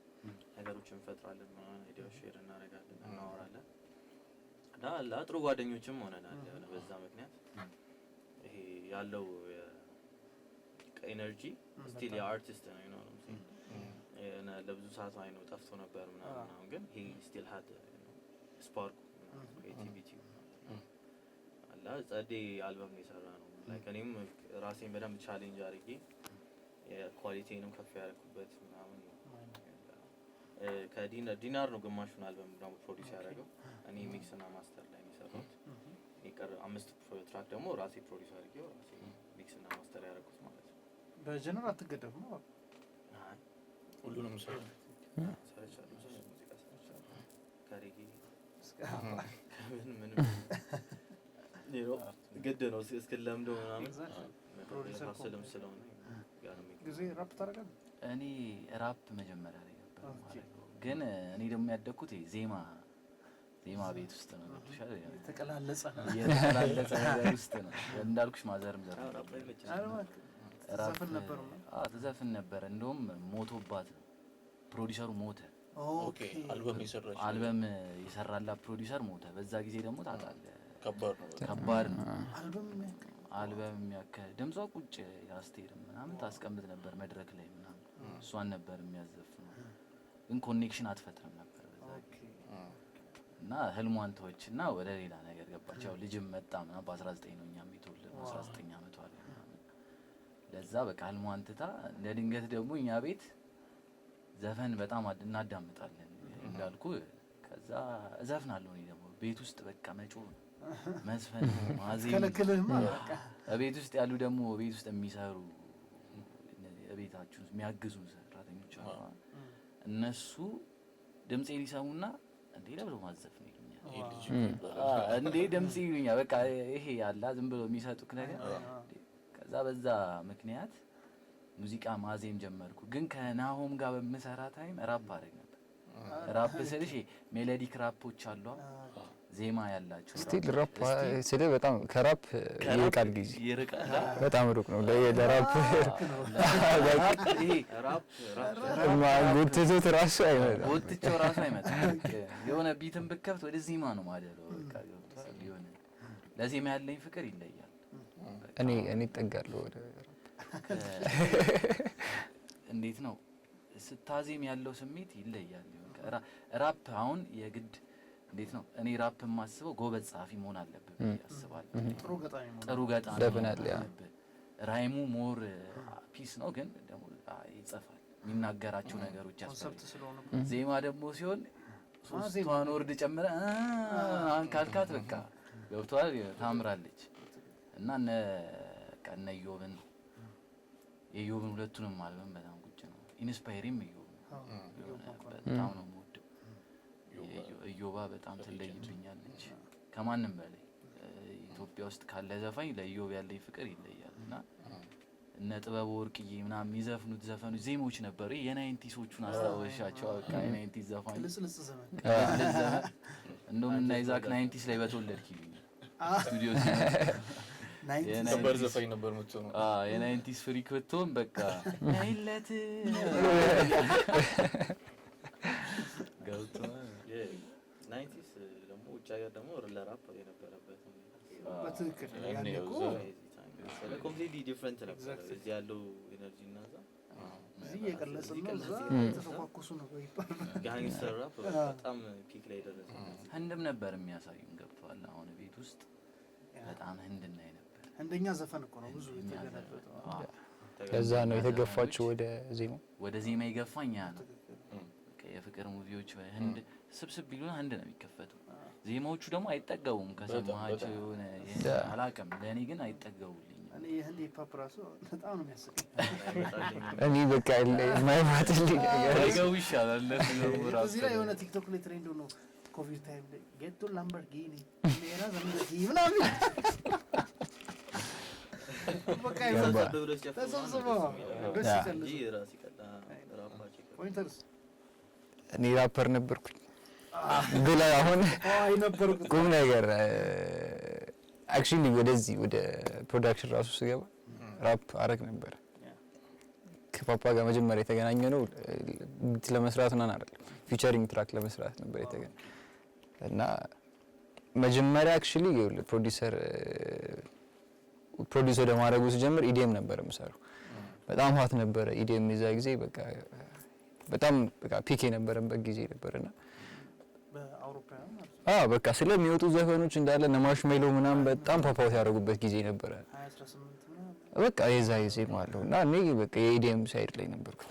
ነገሮችን እንፈጥራለን ምናምን አይዲያ ሼር እናደርጋለን እናወራለን። ዳላ ጥሩ ጓደኞችም ሆነናል። በዛ ምክንያት ይሄ ያለው ኤነርጂ ስቲል የአርቲስት ነው ነው እና ለብዙ ሰዓት አይኑ ጠፍቶ ነበር ምናምን ግን he still had spark creativity አላ ጸዴ አልበም ነው የሰራ ነው። ላይክ እኔም ራሴን በደንብ ቻሌንጅ አድርጌ የኳሊቲንም ከፍ ያደረኩበት ምናምን ከዲናር ነው ግማሹን አልበም ደግሞ ፕሮዲዩስ ያደረገው። እኔ ሚክስ እና ማስተር ላይ ነው የሰራሁት። የቀረ 5 ትራክ ደግሞ ራሴ ፕሮዲዩስ አድርጌው ራሴ ሚክስ እና ማስተር ያደረኩት ማለት ነው። በጀነር አትገደም ነው ሁሉንም ሰው ሰርቻለሁ። ሙዚቃ ሰርቻለሁ ከሬጌ ምን ግድ ነው እስክለምደው ምናምን ፕሮዲዩሰር ስለሆነ ጊዜ ራፕ ታደርጋለህ? እኔ ራፕ መጀመሪያ ላይ ነበር ማለት ነው። ግን እኔ ደግሞ ያደግኩት ዜማ ቤት ውስጥ ነው። ገብቶሻል? የተቀላለጸ ነገር ውስጥ ነው እንዳልኩሽ። ማዘርም ዘፈን ነበር። እንደውም ሞቶባት ነው ፕሮዲዩሰሩ ሞተ። ኦኬ አልበም የሰራላት ፕሮዲዩሰር ሞተ። በዛ ጊዜ ደግሞ ታውቃለህ ከባድ ነው። አልበም የሚያከል ድምጿ ቁጭ ያስቴር ምናምን ታስቀምጥ ነበር መድረክ ላይ ምናምን እሷን ነበር የሚያዘፍነው። ግን ኮኔክሽን አትፈጥርም ነበር በዛ እና ህልሟን ተወችና ወደ ሌላ ነገር ገባች። ያው ልጅም መጣ ምናምን በ19 ነው እኛም የተወለድነው 19 ዓመቷ ላይ ምናምን። ለዛ በቃ ህልሟን ትታ ለድንገት ደግሞ እኛ ቤት ዘፈን በጣም እናዳምጣለን እንዳልኩ። ከዛ እዘፍናለሁ እኔ ደግሞ ቤት ውስጥ በቃ መጮህ መዝፈን ማዜም ከለከለህማ በቃ ቤት ውስጥ ያሉ ደግሞ ቤት ውስጥ የሚሰሩ ቤታችን የሚያግዙ ሰራተኞች አሉ። እነሱ ድምጼን ይሰሙና እንዴ ለብሎ ማዘፍን ይሉኛል። እንዴ ድምጽ ይሉኛል። በቃ ይሄ ያላ ዝም ብሎ የሚሰጡክ ነገር። ከዛ በዛ ምክንያት ሙዚቃ ማዜም ጀመርኩ። ግን ከናሆም ጋር በመሰራ ታይም ራፕ አደረግ ነበር። ራፕ ስልሽ ሜሎዲክ ራፖች አሉ ዜማ ያላቸው ስቲል ራፕ ስለ በጣም ከራፕ ይርቃል ጊዜ በጣም ሩቅ ነው ለራፕ። ይሄ ጎትቶት ራሱ አይመጣም። ጎትቼው ራሱ አይመጣም። የሆነ ቢትም ብከፍት ወደ ዜማ ነው ማለት ነው። በቃ የሆነ ለዜማ ያለኝ ፍቅር ይለያል። እኔ እጠጋለሁ ወደ እንዴት ነው ስታዜም ያለው ስሜት ይለያል። ራፕ አሁን የግድ እንዴት ነው እኔ ራፕ የማስበው ጎበዝ ጸሐፊ መሆን አለብህ ብዬ አስባለሁ። ጥሩ ገጣሚ አለብህ። ራይሙ ሞር ፒስ ነው ግን ደግሞ ይጽፋል። የሚናገራቸው ነገሮች ያስፈልጋል። ዜማ ደግሞ ሲሆን ሶስቷን ወርድ ጨምረህ ካልካት በቃ ገብቶሃል ታምራለች። እና እነ ዮብን የዮብን ሁለቱንም አልበም በጣም ቁጭ ነው ኢንስፓየሪንግ እዮብ በጣም ነው የምወደው እዮባ በጣም ትለይብኛለች ከማንም በላይ ኢትዮጵያ ውስጥ ካለ ዘፋኝ ለእዮብ ያለኝ ፍቅር ይለያል እና እነ ጥበብ ወርቅዬ ምናምን የሚዘፍኑት ዘፈኖች ዜሞች ነበሩ የናይንቲሶቹን አስታወሻቸው በቃ የናይንቲስ ዘፋኝ ልስልስ ዘመን እንደውም እና ኢዛክ ናይንቲስ ላይ በተወለድክ ይሉኛል ስቱዲዮ ነበር ዘፋኝ ነበር የምትሆነው የናይንቲስ ፍሪክ ብትሆን በቃ ናይለት ገብቶ ናይንቲስ ደግሞ ውጭ ሀገር ደግሞ ለራፕ የነበረበት በትክክል ያኔ እኮ ኮምፕሊትሊ ዲፍረንት ነበር እዚህ ያለው ኤነርጂ እና እዛ እዚህ የቀለጽን ነው እዛ ተፈኳኩሱ ነው ይባል ጋንግስተር ራፕ በጣም ፒክ ላይ ደረሰ ህንድም ነበር የሚያሳዩን ገብቷል አሁን ቤት ውስጥ በጣም ህንድና ነበር ህንደኛ ዘፈን እኮ ነው ብዙ የተገለበጠው ከዛ ነው የተገፋችሁ ወደ ዜማ ይገፋኝ ያ ነው የፍቅር ሙቪዎች ህንድ ስብስብ ቢሉን ህንድ ነው የሚከፈተው ዜማዎቹ ደግሞ አይጠገቡም ከሰማሃቸው የሆነ አላውቅም ለእኔ ግን አይጠገቡልኝም እኔ የህንድ ሂፕሆፕ ራሱ በጣም ነው የሚያስቀኝ እኔ በቃ የማይባትልኝ አይገቡ ይሻላል እዚህ ላይ የሆነ ቲክቶክ ላይ ትሬንድ ነው ኮቪድ ታይም ላይ ጌቶ ላምበርጊኒ ሜራ ዘምበርጊኒ ምናምን በቃ ተሰብስበው ደስ ይላል ፖይንተርስ እኔ ራፐር ነበርኩኝ ብላ አሁን ቁም ነገር አክቹሊ ወደዚህ ወደ ፕሮዳክሽን ራሱ ስገባ ራፕ አረግ ነበር ከፓፓ ጋር መጀመሪያ የተገናኘ ነው ቢት ለመስራት እና አይደለም ፊቸሪንግ ትራክ ለመስራት ነበር የተገናኘ እና መጀመሪያ አክቹሊ ፕሮዲውሰር ለማድረግ ሲጀምር ኢዲኤም ነበር የምሰራው በጣም ሀት ነበር ኢዲኤም የዛ ጊዜ በጣም ፒክ የነበረበት ጊዜ ነበርና በአውሮፓውያን በቃ ስለሚወጡ ዘፈኖች እንዳለ ነማርሽሜሎ ምናምን በጣም ፓፓውት ያደረጉበት ጊዜ ነበረ 2018 በቃ የዛ ጊዜ ማለው እና እኔ በቃ የኢዲኤም ሳይድ ላይ ነበርኩ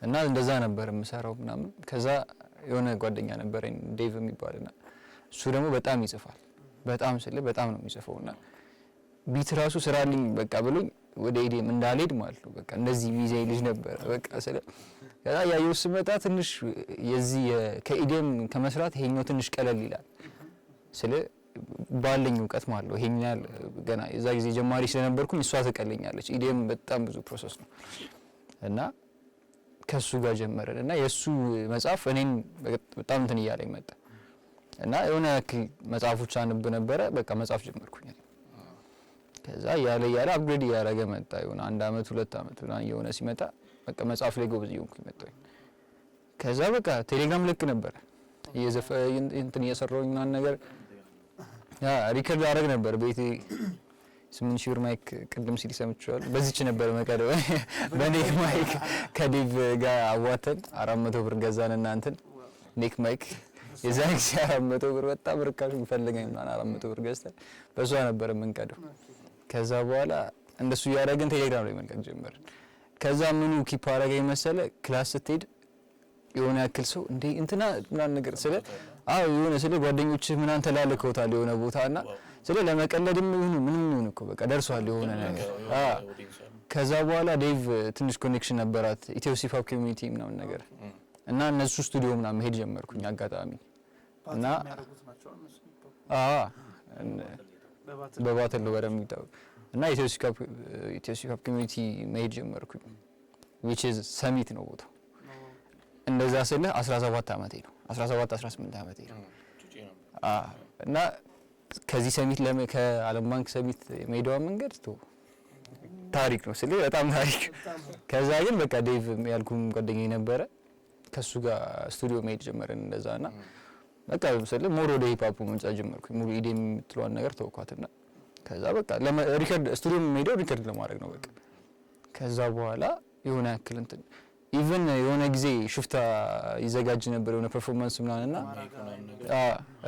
እና እንደዛ ነበር የምሰራው ምናምን ከዛ የሆነ ጓደኛ ነበረኝ ዴቭ የሚባልና እሱ ደግሞ በጣም ይጽፋል በጣም ነው የሚጽፈውና ቢት ራሱ ስራልኝ በቃ ብሎኝ ወደ ኢዲኤም እንዳልሄድ ማለት ነው በቃ እንደዚህ ሚዛይ ልጅ ነበር በቃ ከዛ ያየው ስመጣ ትንሽ የዚህ ከኢዲኤም ከመስራት ይሄኛው ትንሽ ቀለል ይላል ባለኝ እውቀት ማለት ነው ይሄኛል ገና የዛ ጊዜ ጀማሪ ስለነበርኩኝ እሷ ተቀለኛለች ኢዲኤም በጣም ብዙ ፕሮሰስ ነው እና ከሱ ጋር ጀመረን እና የሱ መጽሐፍ እኔን በጣም እንትን እያለኝ መጣ እና የሆነ መጽሐፎች አንብ ነበረ በቃ መጽሐፍ ጀመርኩኝ ከዛ ያለ አፕግሬድ ያደረገ መጣ የሆነ 1 አመት 2 አመት ምናምን የሆነ ሲመጣ በቃ መጽሐፍ ላይ ጎበዝ ይሆንኩኝ መጣኝ ከዛ በቃ ቴሌግራም ልክ ነበር እንትን እየሰራሁኝ ምናምን ነገር ሪከርድ አደረግ ነበር ቤቴ 8 ሺህ ብር ማይክ ቅድም ሲል ሰምቼዋለሁ በዚህች ነበር መቀደው በኔ ማይክ ከዴቭ ጋር አዋተን 400 ብር ገዛን እና እንትን ኔክ ማይክ የዛን ጊዜ 400 ብር በጣም ርካሽ ፈልገኝ ምናምን 400 ብር ገዝተን በሷ ነበር የምንቀደው ከዛ በኋላ እንደሱ ያደረግን ቴሌግራም ላይ መልቀቅ ጀመርን ከዛ ምኑ ኪፕ አደረገኝ መሰለ ክላስ ስትሄድ የሆነ ያክል ሰው እንዴ እንትና ምናምን ነገር የሆነ ጓደኞች ምናምን ተላልከውታል የሆነ ቦታና ለመቀለድም ምንም ይሁን እኮ በቃ ደርሷል የሆነ ነገር ከዛ በኋላ ዴቭ ትንሽ ኮኔክሽን ነበራት ኢትዮሲፋፕ ኮሚኒቲ ምናምን ነገር እና እነሱ ስቱዲዮ ምናምን መሄድ ጀመርኩኝ አጋጣሚ እና በባትል ነው በደምብ ይታወቅ እና ኢትዮሲፋፕ ኮሚኒቲ መሄድ ጀመርኩኝ which is ሰሚት ነው ቦታው እንደዛ ስልህ 17 አመቴ ነው 18 አመቴ ነው እና ከዚህ ሰሚት ከዓለም ባንክ ሰሚት የሜዳዋ መንገድ ታሪክ ነው ስልህ በጣም ታሪክ ከዛ ግን በቃ ዴቭ ያልኩም ጓደኛዬ ነበረ ከሱ ጋር ስቱዲዮ መሄድ ጀመረን እንደዛና በቃ ስልህ ሞር ወደ ሂፕ ሆፕ መምጣት ጀመርኩኝ ሙሉ ኢዲኤም የምትለዋን ነገር ተወኳትና ከዛ በቃ ሪከርድ ስቱዲዮ ሄደው ሪከርድ ለማድረግ ነው በቃ ከዛ በኋላ የሆነ ያክል እንትን ኢቭን የሆነ ጊዜ ሽፍታ ይዘጋጅ ነበር የሆነ ፐርፎርማንስ ምናምንና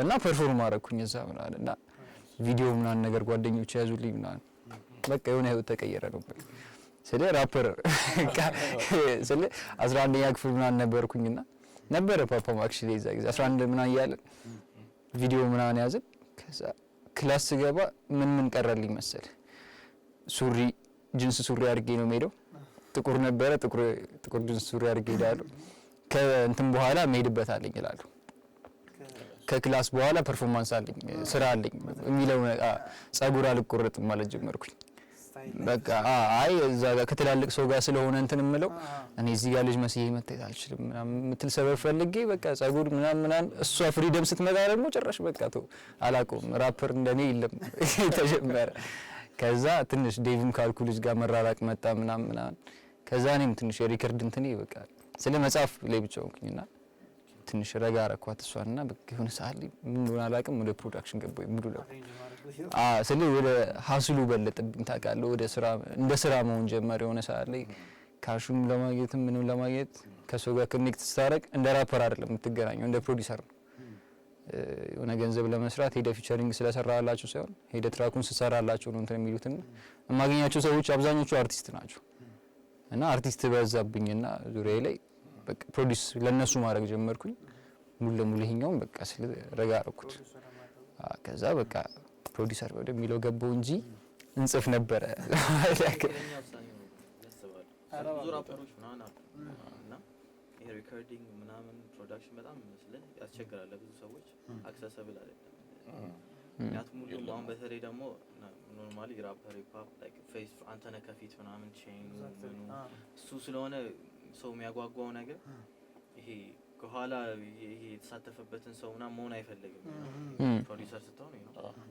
እና ፐርፎርም አደረኩኝ እዛ ምናምንና ቪዲዮ ምናምን ነገር ጓደኞች ያዙልኝ ምናምን በቃ የሆነ ህይወት ተቀየረ ነበር ስለ ራፐር ስለ 11ኛ ክፍል ምናምን ነበርኩኝና ነበረ ፓፓም አክቹሊ እዛ ጊዜ 11 ምናምን እያለን ቪዲዮ ምናምን ያዝን ከዛ ክላስ ስገባ ምን ቀረልኝ መሰለ ሱሪ ጂንስ ሱሪ አድርጌ ነው የምሄደው ጥቁር ነበረ ጥቁር ጅንስ ሱሪ አድርጌ ሄዳለሁ። ከእንትን በኋላ መሄድበት አለኝ ይላሉ። ከክላስ በኋላ ፐርፎርማንስ አለኝ ስራ አለኝ የሚለው ጸጉር አልቆረጥም ማለት ጀመርኩኝ። በቃ አይ እዛ ጋር ከትላልቅ ሰው ጋር ስለሆነ እንትን የምለው እኔ እዚህ ጋር ልጅ መስዬ መታየት አልችልም ምናምን የምትል ሰበብ ፈልጌ በቃ ጸጉር ምናምን እሷ ፍሪደም ስትመጣ ደግሞ ጭራሽ በቃ ተው አላውቀውም ራፐር እንደኔ የለም ተጀመረ። ከዛ ትንሽ ዴቭም ካልኩ ልጅ ጋር መራራቅ መጣ ምናምን ከዛ እኔም ትንሽ የሪከርድ እንትኔ በቃ ስለ መጽሐፍ ላይ ብቻ ሆንኩኝና ትንሽ ረጋ አረኳት እሷንና በቃ የሆነ ሰዓት ላይ ምን እንደሆነ አላውቅም ወደ ፕሮዳክሽን ገባሁ። ሙሉ ስለ ወደ ሀስሉ በለጠብኝ ታውቃለህ። ወደ ስራ እንደ ስራ መሆን ጀመረ። የሆነ ሰዓት ላይ ካሹም ለማግኘት ምንም ለማግኘት ከሰው ጋር ኮኔክት ስታረግ እንደ ራፐር አይደለም የምትገናኘው እንደ ፕሮዲዩሰር ነው። የሆነ ገንዘብ ለመስራት ሄደ ፊቸሪንግ ስለሰራላችሁ ሳይሆን ሄደ ትራኩን ስሰራላችሁ ነው እንትን የሚሉትና የማገኛቸው ሰዎች አብዛኞቹ አርቲስት ናቸው። እና አርቲስት በዛብኝና ዙሪያዬ ላይ በቃ ፕሮዲዩስ ለነሱ ማድረግ ጀመርኩኝ። ሙሉ ለሙሉ ይሄኛውን በቃ ስለ ረጋ አረኩት። ከዛ በቃ ፕሮዲዩሰር ወደሚለው ገባው እንጂ እንጽፍ ነበረ። ብዙ ራፐሮች ምናምን እና ይሄ ሪኮርዲንግ ምናምን ፕሮዳክሽን በጣም መስለህ ያስቸግራል ለብዙ ሰዎች አክሰሰብል አይደለም። ምክንያቱም ሁሉም አሁን በተለይ ደግሞ ኖርማሊ ራፐር ሂፕሆፕ ላይክ ፌስ አንተ ነህ ከፊት ምናምን ቼን እሱ ስለሆነ ሰው የሚያጓጓው ነገር ይሄ ከኋላ ይሄ የተሳተፈበትን ሰው ምናምን መሆን አይፈልግም። ፕሮዲዩሰር ስትሆን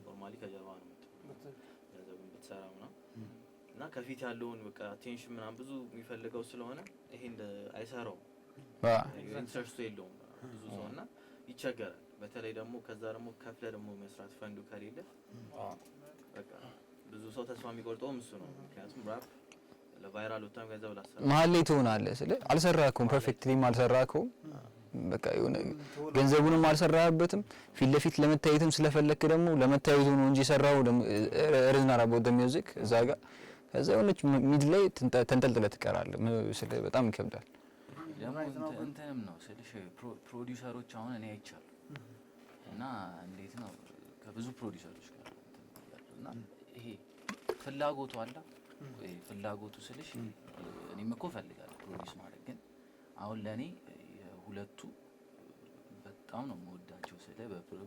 ኖርማሊ ከጀርባ ነው የምትሆነው ገንዘብን ብትሰራ ምናምን እና ከፊት ያለውን በቃ ቴንሽን ምናምን ብዙ የሚፈልገው ስለሆነ ይሄ እንደ አይሰራውም ኢንተረስቱ የለውም ብዙ ሰው እና ይቸገራል። በተለይ ደግሞ ከዛ ደግሞ ከፍለ ደግሞ መስራት ፈንዱ ከሌለ በቃ ብዙ ሰው ተስፋ የሚቆርጠውም እሱ ነው። ምክንያቱም ራፕ ለቫይራል ወጣም ገንዘብ ላሰራ መሀል ላይ ትሆናለህ ስለ አልሰራከውም ፐርፌክትሊም አልሰራከውም በቃ የሆነ ገንዘቡንም አልሰራህበትም ፊት ለፊት ለመታየትም ስለፈለክ ደግሞ ለመታየቱ ነው እንጂ ሰራው ሪዝና አባውት ዘ ሚውዚክ እዛ ጋር ከዛ የሆነች ሚድ ላይ ተንጠልጥለህ ትቀራለህ። ስለ በጣም ይከብዳል። ደግሞ እንትንም ነው ስልሽ ፕሮዲዩሰሮች አሁን እኔ አይቻለሁ እና እንዴት ነው ከብዙ ፕሮዲዩሰሮች ጋር እና ይሄ ፍላጎቱ አለ ወይ ፍላጎቱ ስልሽ እኔም እኮ ፈልጋለሁ ፕሮዲዩስ ማድረግ ግን አሁን ለኔ ሁለቱ በጣም ነው የምወዳቸው ስለ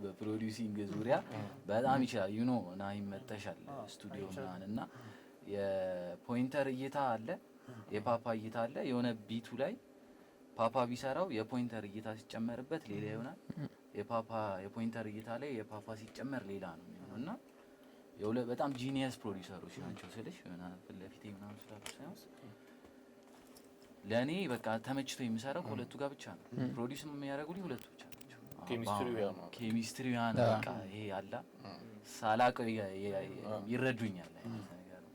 በፕሮዲዩሲንግ ዙሪያ በጣም ይችላል ዩ ኖ እና ይመጣሻል ስቱዲዮ እና የፖይንተር እይታ አለ የፓፓ እይታ አለ የሆነ ቢቱ ላይ ፓፓ ቢሰራው የፖይንተር እይታ ሲጨመርበት ሌላ ይሆናል። የፓፓ የፖይንተር እይታ ላይ የፓፓ ሲጨመር ሌላ ነው የሚሆነው እና የሁለ በጣም ጂኒየስ ፕሮዲዩሰሮች ናቸው ስልሽ ምናምን ፍለፊቴ ምናምን ስላሉ ሳይሆን ለኔ በቃ ተመችቶ የሚሰራው ከሁለቱ ጋር ብቻ ነው። ፕሮዲዩስ የሚያደርጉልኝ ሁለቱ ብቻ ናቸው። ኬሚስትሪው ያን በቃ ይሄ አላ ሳላቀው ይረዱኛል አይነት ነገር ነው።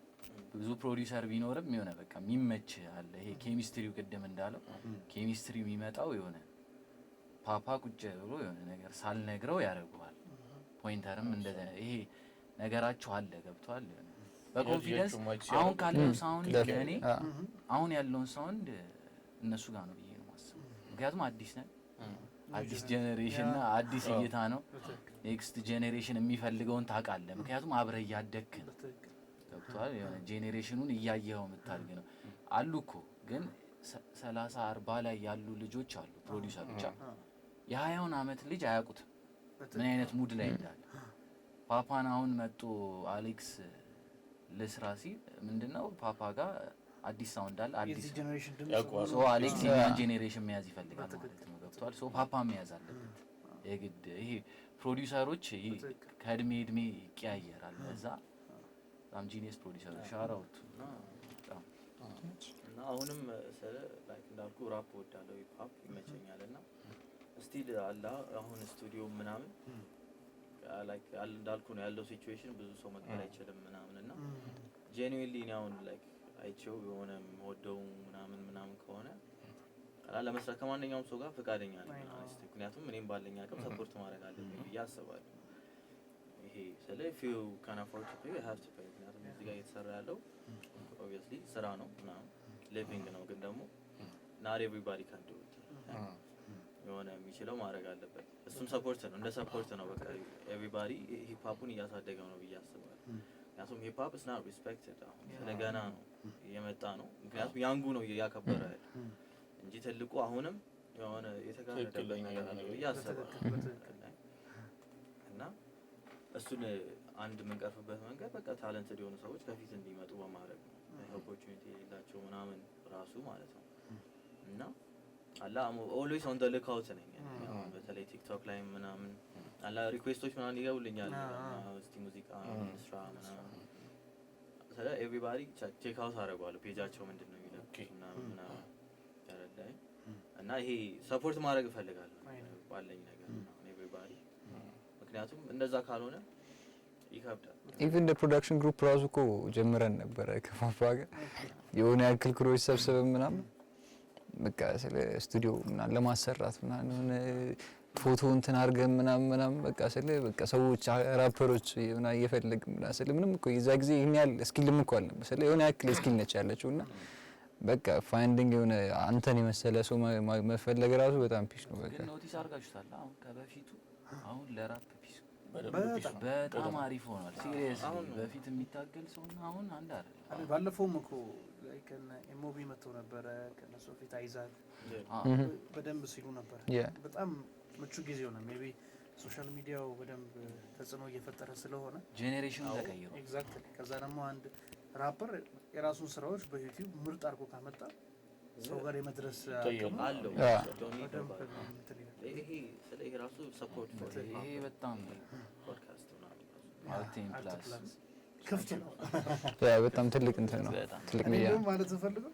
ብዙ ፕሮዲዩሰር ቢኖርም የሆነ በቃ የሚመች አለ ይሄ ኬሚስትሪው ቅድም እንዳለው ኬሚስትሪው የሚመጣው የሆነ ፓፓ ቁጭ ብሎ የሆነ ነገር ሳልነግረው ያደርገዋል። ፖይንተርም እንደዛ ይሄ ነገራቸው አለ ገብቷል። በኮንፊደንስ አሁን ካለው ሳውንድ ለኔ አሁን ያለውን ሳውንድ እነሱ ጋር ነው ብዬ ነው የማስበው። ምክንያቱም አዲስ ነን አዲስ ጄኔሬሽን እና አዲስ እይታ ነው። ኔክስት ጄኔሬሽን የሚፈልገውን ታውቃለህ። ምክንያቱም አብረህ እያደግክ ነው ገብቷል። የሆነ ጄኔሬሽኑን እያየኸው የምታድግ ነው አሉ እኮ ግን 30 40 ላይ ያሉ ልጆች አሉ ፕሮዲዩሰር ብቻ የ20 ዓመት ልጅ አያውቁትም ምን አይነት ሙድ ላይ እንዳለ። ፓፓን አሁን መጥቶ አሌክስ ለስራ ሲል ምንድነው ፓፓ ጋር አዲስ ሳውንድ አለ አዲስ ሶ አሌክስ የኛን ጄኔሬሽን መያዝ ይፈልጋል ማለት ነው ገብቷል። ሶ ፓፓ መያዝ አለበት የግድ። ይሄ ፕሮዲዩሰሮች ከእድሜ እድሜ ይቀያየራል። እዛ በጣም ጂኒየስ ፕሮዲዩሰሮች ሻራውት እና አሁንም ስለ ላይክ እንዳልኩ ራፕ ወዳለው ሂፕሆፕ ይመቸኛልና ስቲል አላ አሁን ስቱዲዮ ምናምን ላይክ እንዳልኩ ነው ያለው ሲቹዌሽን ብዙ ሰው መቀበል አይችልም ምናምንና ጄኒዩንሊ ነው ላይክ አይቼው የሆነ ወደው ምናምን ከሆነ ለመስራት ከማንኛውም ሰው ጋር ፈቃደኛ ነኝ አነስቲ። ምክንያቱም እኔም ባለኝ አቅም ሰፖርት ማድረግ አለብኝ ብዬ አስባለሁ። ይሄ ስለ if you can afford to pay you have to pay። ምክንያቱም እዚህ ጋር እየተሰራ ያለው obviously ስራ ነው ምናምን ሊቪንግ ነው ግን ደግሞ not everybody can do it። የሆነ የሚችለው ማድረግ አለበት። እሱም ሰፖርት ነው እንደ ሰፖርት ነው በቃ ኤቭሪባዲ ሂፕ ሆፑን እያሳደገው ነው ብዬ አስባለሁ። ምክንያቱም ሂፕ ሆፕ is not respected አሁን ስለገና ነው የመጣ ነው። ምክንያቱም ያንጉ ነው እያከበረ ያለ እንጂ ትልቁ አሁንም የሆነ የተጋረደበት ነገር አለ ብዬ አስባለሁ። እና እሱን አንድ የምንቀርፍበት መንገድ በቃ ታለንትድ የሆኑ ሰዎች ከፊት እንዲመጡ በማድረግ ነው። ኦፖርቹኒቲ የሌላቸው ምናምን ራሱ ማለት ነው። እና አላ ኦልዌይስ ኦን ዘ ሉክአውት ነኝ። በተለይ ቲክቶክ ላይ ምናምን አላ ሪኩዌስቶች ምናምን ይገቡልኛል። እስቲ ሙዚቃ ስራ ምናምን ስለ ኤቭሪባዲ ቼክ አውት አደርገዋለሁ። ፔጃቸው ምንድን ነው የሚለቁት ምናምን ምናምን ያረዳኝ እና ይሄ ሰፖርት ማድረግ እፈልጋለሁ ባለኝ ነገር ኤቭሪባዲ። ምክንያቱም እንደዛ ካልሆነ ይከብዳል። ኢቭን ደ ፕሮዳክሽን ግሩፕ ራሱ እኮ ጀምረን ነበረ ከፋፋ ጋር የሆነ ያክል ክሮች ሰብስበን ምናምን በቃ ስለ ስቱዲዮ ምናምን ለማሰራት ምናምን ፎቶ እንትን አድርገን ምናምን በቃ ስለ በቃ ሰዎች ራፐሮች ምናምን እየፈለግ ምናምን ስለ ምንም እኮ የዛ ጊዜ ይሄን ያህል ስኪልም እኮ አልነበረ ስለ የሆነ ያክል ስኪል ነች ያለችው እና በቃ ፋይንዲንግ የሆነ አንተን የመሰለ ሰው መፈለግ ራሱ በጣም ፒስ ነው። በቃ ኖቲስ አድርጋችሁታል? አሁን ከበፊቱ አሁን ለራፕ ፒስ በጣም አሪፍ ሆኗል። ሲሪየስሊ በፊት የሚታገል ሰውና አሁን አንድ አይደለም። ባለፈውም እኮ ላይክ ኤምኦቢ መጥቶ ነበረ ከነሱ ፊት አይዛክ በደንብ ሲሉ ነበር። በጣም ምቹ ጊዜ ሆነ። ሜቢ ሶሻል ሚዲያው በደንብ ተጽዕኖ እየፈጠረ ስለሆነ ጄኔሬሽኑ ተቀይሯል። ኤግዛክትሊ። ከዛ ደግሞ አንድ ራፐር የራሱን ስራዎች በዩቲዩብ ምርጥ አድርጎ ካመጣ ሰው ጋር የመድረስ አለው። ይሄ ስለ ይሄ ራሱ ሰፖርት ነው። ይሄ በጣም ፖድካስት ነው አልቲም ፕላስ ክፍት ነው። ያ በጣም ትልቅ እንትን ነው። ትልቅ ሚዲያ ነው ማለት ፈልገው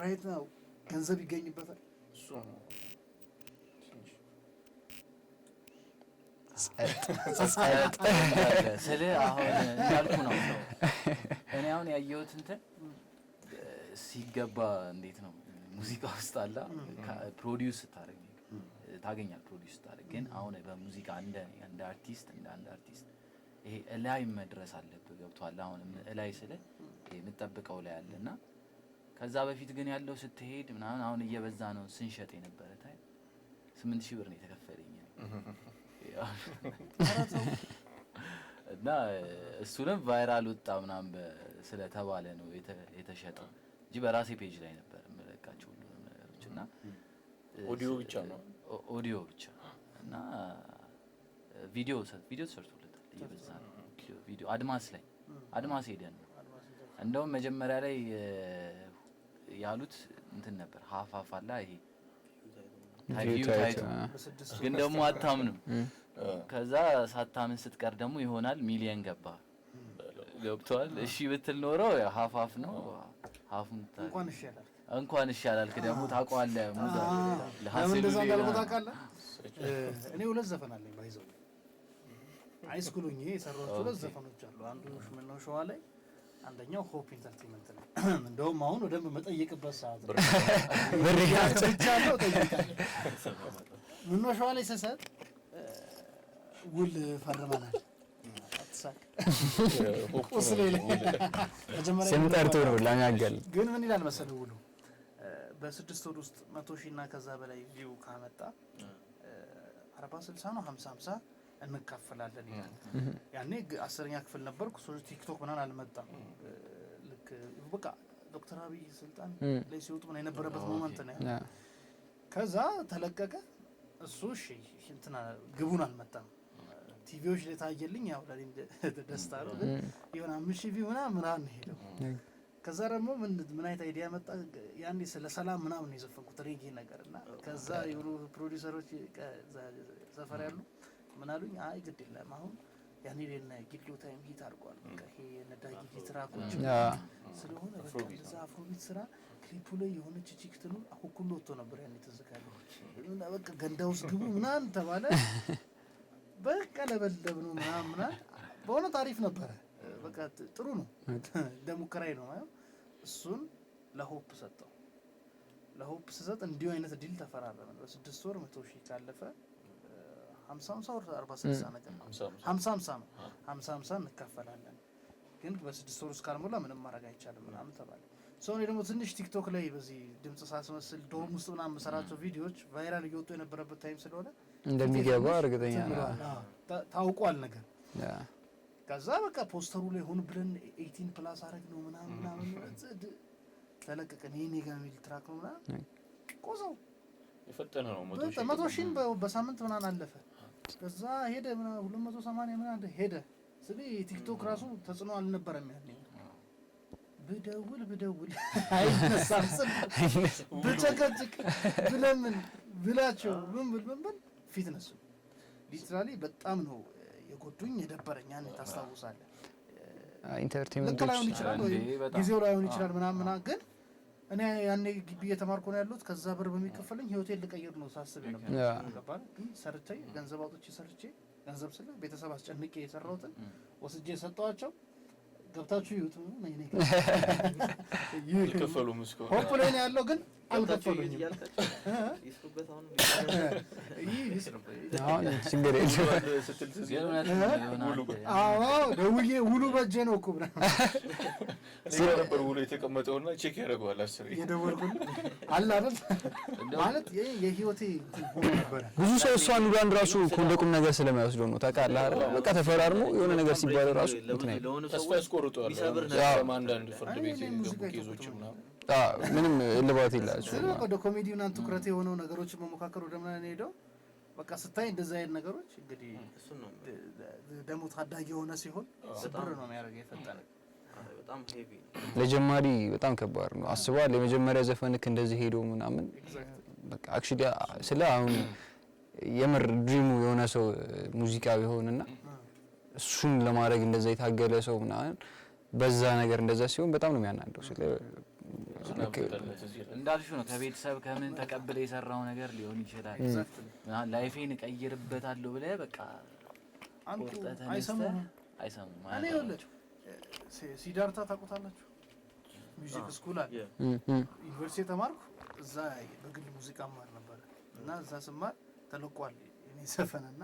ራይት ነው። ገንዘብ ይገኝበታል። እሱ ነው ስለ አሁን እንዳልኩ ነው። እኔ አሁን ያየሁት እንትን ሲገባ እንዴት ነው ሙዚቃ ውስጥ አላ ፕሮዲዩስ ስታደርግ ታገኛል። ፕሮዲዩስ ስታደርግ ግን አሁን በሙዚቃ እንደ አርቲስት ይሄ ላይ መድረስ አለብህ። ገብቷል? አሁን ላይ ስለ የምትጠብቀው ላይ አለና ከዛ በፊት ግን ያለው ስትሄድ ምናምን አሁን እየበዛ ነው። ስንሸጥ የነበረ ታይም 8000 ብር ነው የተከፈለኝ እና እሱንም ቫይራል ወጣ ምናምን ስለተባለ ነው የተሸጠው እንጂ በራሴ ፔጅ ላይ ነበር የምለቃቸው ሁሉንም ነገሮች እና ኦዲዮ ብቻ ነው ኦዲዮ ብቻ እና ቪዲዮ ተሰርቶለታል። እየበዛ ነው ቪዲዮ አድማስ ሄደን ነው እንደውም መጀመሪያ ላይ ያሉት እንትን ነበር ሀፋፍ አላ ይሄ ታይቱ ግን ደግሞ አታምንም። ከዛ ሳታምን ስትቀር ደግሞ ይሆናል ሚሊየን ገባ። ገብቷል? እሺ ብትል ኖረው ሀፋፍ ነው ሀፉን እንኳን ይሻላል ደግሞ ታውቀዋለህ። ሙዛ ለምን እንደዛ እንዳልኩ ታውቃለህ? እኔ ሁለት ዘፈን አለኝ ባይዘው ሃይስኩል ሆኜ የሰራኋቸው ሁለት ዘፈኖች አሉ። አንዱ ሽመናው ሸዋ ላይ፣ አንደኛው ሆፕ ኢንተርቴይንመንት ላይ። እንደውም አሁን ወደም መጠየቅበት ሰዓት ነው። ብሪያት ብቻለው ጠይቃለሁ። ምነው ሸዋ ላይ ሰሰት ውል ፈርመናል። አትሳቅ ቁስሌ ላይ መጀመሪያ ስም ጠርቶ ነው ለሚያገል። ግን ምን ይላል መሰለህ ውሉ በ6 ወር ውስጥ 100,000 እና ከዛ በላይ ቪው ካመጣ 40-60 ነው 50-50 እንካፈላለን ይላል። ያኔ 10ኛ ክፍል ነበርኩ። ቲክቶክ ምናምን አልመጣም። ልክ በቃ ዶክተር አብይ ስልጣን ላይ ሲወጡ ምን የነበረበት ሞመንት ነው። ከዛ ተለቀቀ እሱ። እሺ እንትና ግቡን አልመጣም። ቲቪዎች ላይ ታየልኝ። ያው ለኔ ደስታ ነው። ግን የሆነ 5000 ቪው ምናምን ሄደው ከዛ ደግሞ ምን አይነት አይዲያ መጣ። ያኔ ስለ ሰላም ምናምን ነው የዘፈንኩት ሬጌ ነገርና ከዛ የሆኑ ፕሮዲዩሰሮች ሰፈር ያሉ ምን አሉኝ፣ አይ ግድ የለም አሁን ያኔ ለና ጊሎ ታይም ሂት አድርጓል። በቃ ይሄ ነዳጊ ትራኮች ስለሆነ በቃ እንደዛ አፍሮቢት ስራ ክሊፑ ላይ የሆነች ቺክትኑ አኩኩሉ ወጥቶ ነበር። ያኔ ተዘካለ እና በቃ ገንዳ ውስጥ ግቡ ምናምን ተባለ። በቃ ለበለብ ነው ምናምን በእውነት አሪፍ ነበረ። በቃ ጥሩ ነው እንደሙከራይ ነው ማለት። እሱን ለሆፕ ሰጠው። ለሆፕ ሰጠ እንዲሁ አይነት ዲል ተፈራረመን። በ6 ወር 100,000 ካለፈ 50-50 ወር 40-60 ነገር 50-50 ነው 50-50 እንካፈላለን። ግን በ6 ወር ውስጥ ካልሞላ ምንም ማድረግ አይቻልም ምናምን ተባለ። እኔ ደግሞ ትንሽ ቲክቶክ ላይ በዚህ ድምጽ ሳስመስል ዶርም ውስጥ ምናምን መሰራቸው ቪዲዮዎች ቫይራል እየወጡ የነበረበት ታይም ስለሆነ እንደሚገባ እርግጠኛ ነኝ። ታውቋል ነገር ከዛ በቃ ፖስተሩ ላይ ሆን ብለን 18 ፕላስ አረግ ነው ምናምን ተለቀቀን። የኔ ጋር ሚል ትራክ ነው ምናምን ቆዘው የፈጠነ ነው 100 ሺህ በሳምንት ምናምን አለፈ። ከዛ ሄደ 280 ምናምን ሄደ። ስለዚህ ቲክቶክ ራሱ ተጽዕኖ አልነበረም ያኔ። ብደውል አይነሳም ስል ብጨቀጭቅ ብለምን ብላቸው ምን ብል ፊት ነሱ ሊትራሊ በጣም ነው የጎዱኝ የደበረኝ። ያን ታስታውሳለህ? ኢንተርቴይንመንት ላይሆን ይችላል ወይ ጊዜው ላይሆን ይችላል ምናምን ግን እኔ ያኔ ግቢ እየተማርኩ ነው ያለሁት። ከዛ ብር በሚከፈለኝ ህይወቴን ልቀይር ነው ሳስብ ነበር። ገባህ? ሰርቼ ገንዘብ አውጥቼ ሰርቼ ገንዘብ ስለ ቤተሰብ አስጨንቄ የሰራሁትን ወስጄ ሰጠኋቸው። ገብታችሁ ይዩት ነው ነኝ ይከፈሉ መስኮ ሆፕ ላይ ነው ያለው ግን አልከፈሉኝም። ይስሩበት አሁን ችግር ደውዬ ውሉ በጄ ነው እኮ ነበር ውሎ የተቀመጠውና ቼክ ያደርገዋል። አስር የደወልኩት አለ አይደል ማለት የህይወቴ ነበረ። ብዙ ሰው እሷን ኑሯን ራሱ እንደ ቁም ነገር ስለማይወስደው ነው ታውቃለህ አይደል? በቃ ተፈራርሞ የሆነ ነገር ሲባል ራሱ ተስፋ ያስቆርጠዋል። አንዳንድ ፍርድ ቤት የሚገቡ ኬዞች ምናምን ምንም እልባት የላቸውም። ወደ ኮሜዲ ምናምን ትኩረት የሆነው ነገሮችን መሞካከር ወደ ምናምን ሄደው በቃ ስታይ እንደዛ አይነት ነገሮች እንግዲህ እሱን ነው ደግሞ ታዳጊ የሆነ ሲሆን ስብር ነው የሚያደርገው የፈጠነ በጣም ሄቪ ለጀማሪ በጣም ከባድ ነው። አስበዋል የመጀመሪያ ዘፈንክ እንደዚህ ሄዶ ምናምን በቃ አክቹሊ ስለ አሁን የምር ድሪሙ የሆነ ሰው ሙዚቃ ቢሆንና እሱን ለማድረግ እንደዛ የታገለ ሰው ምናምን በዛ ነገር እንደዛ ሲሆን በጣም ነው የሚያናደው። ስለ እንዳልሽው ነው ከቤተሰብ ከምን ተቀብለ የሰራው ነገር ሊሆን ይችላል። ላይፌን እቀይርበታለሁ ብለህ በቃ አንተ አይሰሙም። እኔ ይኸውልህ ሲዳርታ ታውቁታላችሁ? ሚውዚክ ስኩል አለ ዩኒቨርሲቲ ተማርኩ። እዛ በግል ሙዚቃ ማር ነበር እና እዛ ስማር ተለቋል እኔ ዘፈንና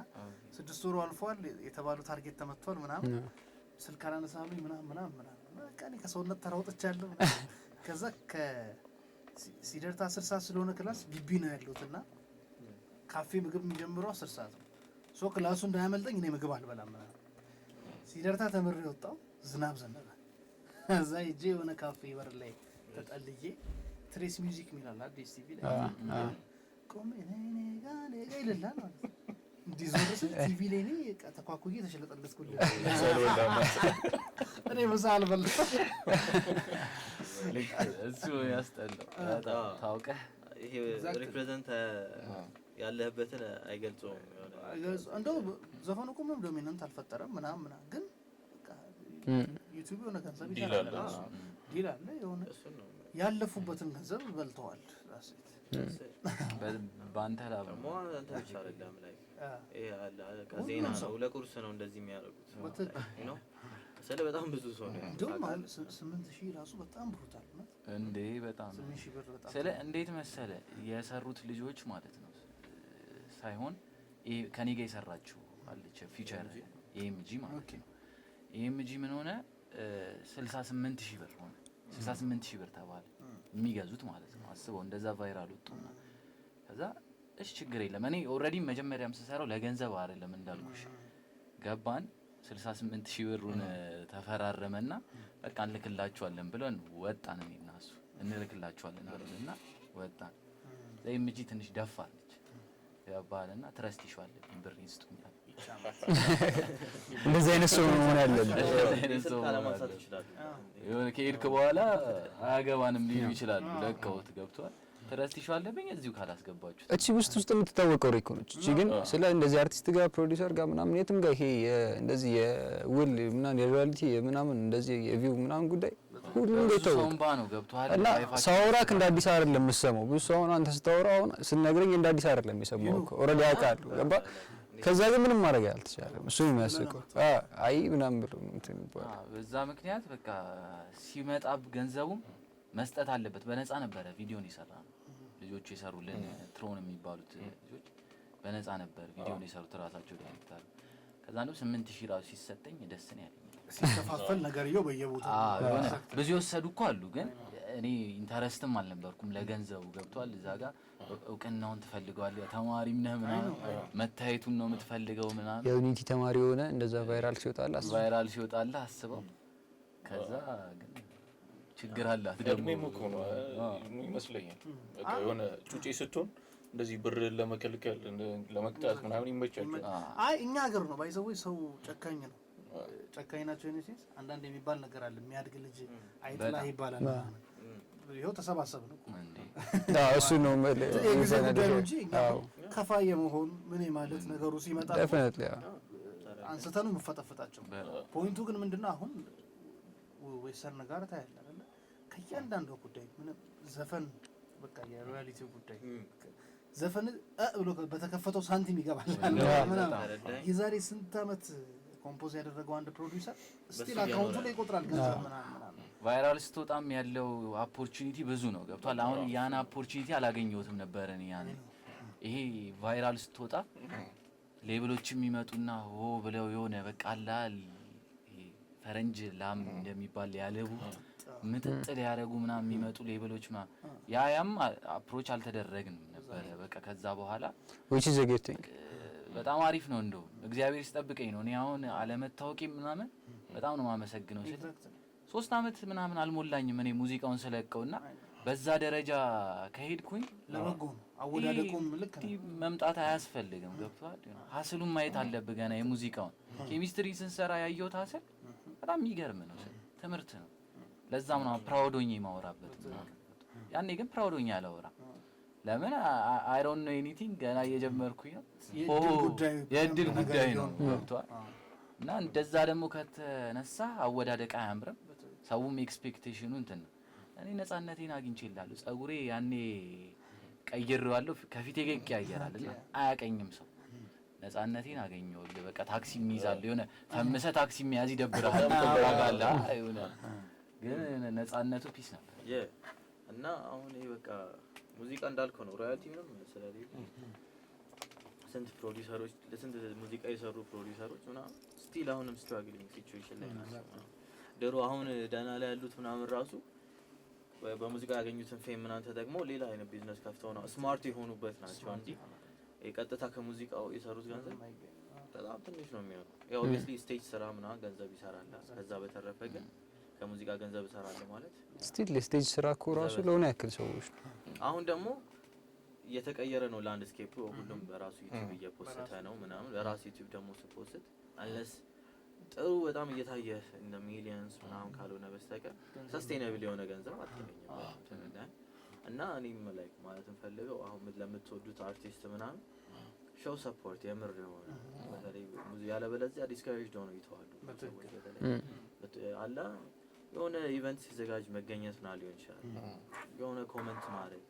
6 ወሩ አልፏል የተባሉ ታርጌት ተመቷል ምናምን ስልክ አላነሳሉኝ ምናምን በቃ እኔ ከሰውነት ተራውጥቻለሁ። ከዛ ከሲደርታ 10 ሰዓት ስለሆነ ክላስ ግቢ ነው ያለሁትና ካፌ ምግብ የሚጀምረው 10 ሰዓት ነው። ሶ ክላሱ እንዳያመልጠኝ እኔ ምግብ አልበላም ምናምን ሲደርታ ተምሬ ወጣሁ። ዝናብ ዘነበ። እዛ ሂጄ የሆነ ካፌ በር ላይ ተጠልዬ ትሬስ ሚውዚክ ሚላል አዲስ ቲቪ ላይ ቆሜ እኔ ጋር ይልላል ማለት ነው። እንዲዞርስ ቲቪ ላይ ነው ተኳኩዬ ተሸለጠለጥኩልኝ። እኔ ምሳ አልበላም። እሱ ያስጠላው ታውቀህ ይሄ ሪፕሬዘንት ያለህበትን አይገልጸውም። እንደው ዘፈኑ እኮ ምንም ዶሚናንት አልፈጠረም ምናምን ግን በቃ ዩቲዩብ የሆነ ገንዘብ ይላል ዲል አለ የሆነ ያለፉበትን ገንዘብ በልተዋል። በአንተ ላብ ደግሞ አንተ ብቻ አይደለም ላይ ይሄ አለ ዜና ነው ለቁርስ ነው እንደዚህ የሚያደርጉት ነው። ስለ በጣም ብዙ ሰው ነው እንደውም 8000 ራሱ በጣም ብሩታል ነው እንዴ በጣም 8000 ብር በጣም ስለ እንዴት መሰለ የሰሩት ልጆች ማለት ነው ሳይሆን ከኔ ጋር የሰራችው አለች ፊቸር ኤምጂ ማለት ነው። ኤምጂ ምን ሆነ 68000 ብር ሆነ 68000 ብር ተባለ የሚገዙት ማለት ነው። አስበው እንደዛ ቫይራል ወጡና ከዛ እሺ ችግር የለም እኔ ኦልሬዲ መጀመሪያም ስሰራው ለገንዘብ አይደለም እንዳልኩሽ ገባን 68000 ብሩን ተፈራረመና በቃ እንልክላችኋለን ብለን ወጣን። እኔና እሱ እንልክላችኋለን አለና ወጣን። ኤምጂ ትንሽ ደፋለች ያባልና ትረስት ይሻል ብር ይስጡኛል። እንደዚህ አይነት ሰው መሆን ያለበት የሆነ ከሄድክ በኋላ አያገባንም ሊሉ ይችላሉ። ለቀውት ገብቷል ትረስት ይሻለብኝ እዚሁ ካላስገባችሁ እቺ ውስጥ የምትታወቀው ሬኮ ነች። እቺ ግን ስለ እንደዚህ አርቲስት ጋር ፕሮዲዩሰር ጋር ምናምን የትም ጋር ይሄ እንደዚህ የውል ምናምን የሮያልቲ ምናምን እንደዚህ የቪው ምናምን ጉዳይ ሁሉ እንደተው ሶምባ ነው ገብቷል። እና ሳውራክ እንደ አዲስ አይደለም የምትሰማው። ብዙ ሰው አንተ ስታወራው አሁን ስነግረኝ እንደ አዲስ አይደለም የሚሰማው እኮ ኦልሬዲ ያውቃሉ ገባ። ከዛ ግን ምንም ማድረግ አልተቻለም። እሱ ነው የሚያስቀው። አይ ምናምን ብሎ እንትን ይባላል። በዛ ምክንያት በቃ ሲመጣ ገንዘቡም መስጠት አለበት። በነፃ ነበረ ቪዲዮን ይሰራል ልጆቹ የሰሩልን ትሮን የሚባሉት ልጆች በነፃ ነበር ቪዲዮን የሰሩት ራሳቸው ዳይሬክተር። ከዛ ነው 8000 ራሱ ሲሰጠኝ ደስ ነው ያለኝ። ሲከፋፈል ነገርየው በየቦታው ብዙ ወሰዱ እኮ አሉ ግን እኔ ኢንተረስትም አልነበርኩም ለገንዘቡ ገብቷል። እዛ ጋር እውቅናውን ትፈልገዋለህ። ተማሪም ነህ ምናምን መታየቱን ነው የምትፈልገው ምናምን። የዩኒቲ ተማሪ ሆነ እንደዛ ቫይራል ሲወጣልህ አስበው። ከዛ ግን ችግር አላት ደግሞ እድሜም እኮ ነው ይመስለኛል። በቃ የሆነ ጩጬ ስትሆን እንደዚህ ብር ለመከልከል ለመቅጣት ምናምን ይመቻል። አይ እኛ ሀገር ነው ባይዘው ሰው ጨካኝ ነው። ጨካኝ ናቸው የኔሴስ አንዳንድ የሚባል ነገር አለ። የሚያድግ ልጅ አይጥላ ይባላል። ይኸው ተሰባሰብ ነው እንዴ እሱ ነው እንጂ ከፋ የመሆን ምን ማለት ነገሩ ሲመጣ አንስተን ነው የምፈጠፍጣቸው። ፖይንቱ ግን ምንድነው አሁን ወይሰር ነገር ታያለ አይደል? ከእያንዳንዱ ጉዳይ ምንም ዘፈን በቃ የሪያሊቲው ጉዳይ ዘፈን ብሎ በተከፈተው ሳንቲም ይገባል። የዛሬ ስንት አመት ኮምፖዝ ያደረገው አንድ ፕሮዲዩሰር ስቲል አካውንቱ ላይ ይቆጥራል ገንዘብ ምናምን። ቫይራል ስትወጣም ያለው ኦፖርቹኒቲ ብዙ ነው ገብቷል። አሁን ያን ኦፖርቹኒቲ አላገኘሁትም ነበር እኔ ያን ይሄ ቫይራል ስትወጣ ሌብሎችም ይመጡና ሆ ብለው የሆነ በቃ አላል ፈረንጅ ላም እንደሚባል ያለቡ ምጥጥል ያደረጉ ምናምን የሚመጡ ሌብሎች ያም አፕሮች አልተደረግንም ነበር። በቃ ከዛ በኋላ which is a good thing በጣም አሪፍ ነው። እንደው እግዚአብሔር ይስጠብቀኝ ነው። እኔ አሁን አለመታወቂ ምናምን በጣም ነው ማመሰግነው። 3 አመት ምናምን አልሞላኝም እኔ ሙዚቃውን ስለቀውና በዛ ደረጃ ከሄድኩኝ ለበጎ ነው። አወዳደቁም ልክ ነው። መምጣት አያስፈልግም ገብቷል። ሀስሉን ማየት አለብህ ገና የሙዚቃውን ኬሚስትሪ ስንሰራ ያየሁት ሀስል በጣም የሚገርም ነው። ትምህርት ነው። ለዛም ነው ፕራውድ ሆኜ ማወራበት። ያኔ ግን ፕራውድ ሆኜ አላወራም። ለምን አይ ዶንት ኖ ኤኒቲንግ ገና እየጀመርኩኝ ነው። የእድል ጉዳይ ነው ገብቷል። እና እንደዛ ደግሞ ከተነሳ አወዳደቅ አያምርም። ሰውም ኤክስፔክቴሽኑ እንትን ነው። እኔ ነፃነቴን አግኝቼላለሁ። ጸጉሬ ያኔ ቀይሬዋለሁ። ከፊቴ ጋር ይቀያየራል እና አያቀኝም ሰው። ነፃነቴን አገኘሁልህ። በቃ ታክሲ የሚይዛለሁ የሆነ ፈምሰ ታክሲ የሚያዝ ይደብራል ታጋላ አይሆነ ግን ነፃነቱ ፒስ ነበር። እና አሁን ይሄ በቃ ሙዚቃ እንዳልከው ነው። ሮያልቲ ምንም ስለዚህ ስንት ፕሮዲዩሰሮች ለስንት ሙዚቃ የሰሩ ፕሮዲዩሰሮች ምናምን ስቲል አሁንም ስትራግሊንግ ሲቹዌሽን ላይ ናቸው። ድሮ አሁን ደህና ላይ ያሉት ምናምን ራሱ በሙዚቃ ያገኙትን ፌም ምናምን ተጠቅመው ሌላ አይነት ቢዝነስ ከፍተው ነው ስማርት የሆኑበት ናቸው እንጂ የቀጥታ ከሙዚቃው የሰሩት ገንዘብ በጣም ትንሽ ነው የሚሆነው። ያው ኦብቪየስሊ ስቴጅ ስራ ምናምን ገንዘብ ይሰራል። ከዛ በተረፈ ግን ከሙዚቃ ገንዘብ እሰራለሁ ማለት ስቲል ስቴጅ ስራ እኮ ራሱ ለሆነ ያክል ሰዎች ነው። አሁን ደግሞ እየተቀየረ ነው ላንድስኬፑ። ሁሉም በራሱ ዩቲዩብ እየፖስተ ነው ምናምን። በራሱ ዩቲዩብ ደግሞ ስፖስት አንለስ ጥሩ በጣም እየታየ እንደ ሚሊየንስ ምናምን ካልሆነ በስተቀር ሰስቴናብል የሆነ ገንዘብ አትገኝም። እና እኔም ላይክ ማለት እንፈልገው አሁን ለምትወዱት አርቲስት ምናምን ሾው ሰፖርት የምር የሆነ በተለይ ያለበለዚያ ዲስከሬጅ ሆነው ይተዋሉ። በተለይ አላ የሆነ ኢቨንት ሲዘጋጅ መገኘት ምናምን ሊሆን ይችላል። የሆነ ኮሜንት ማድረግ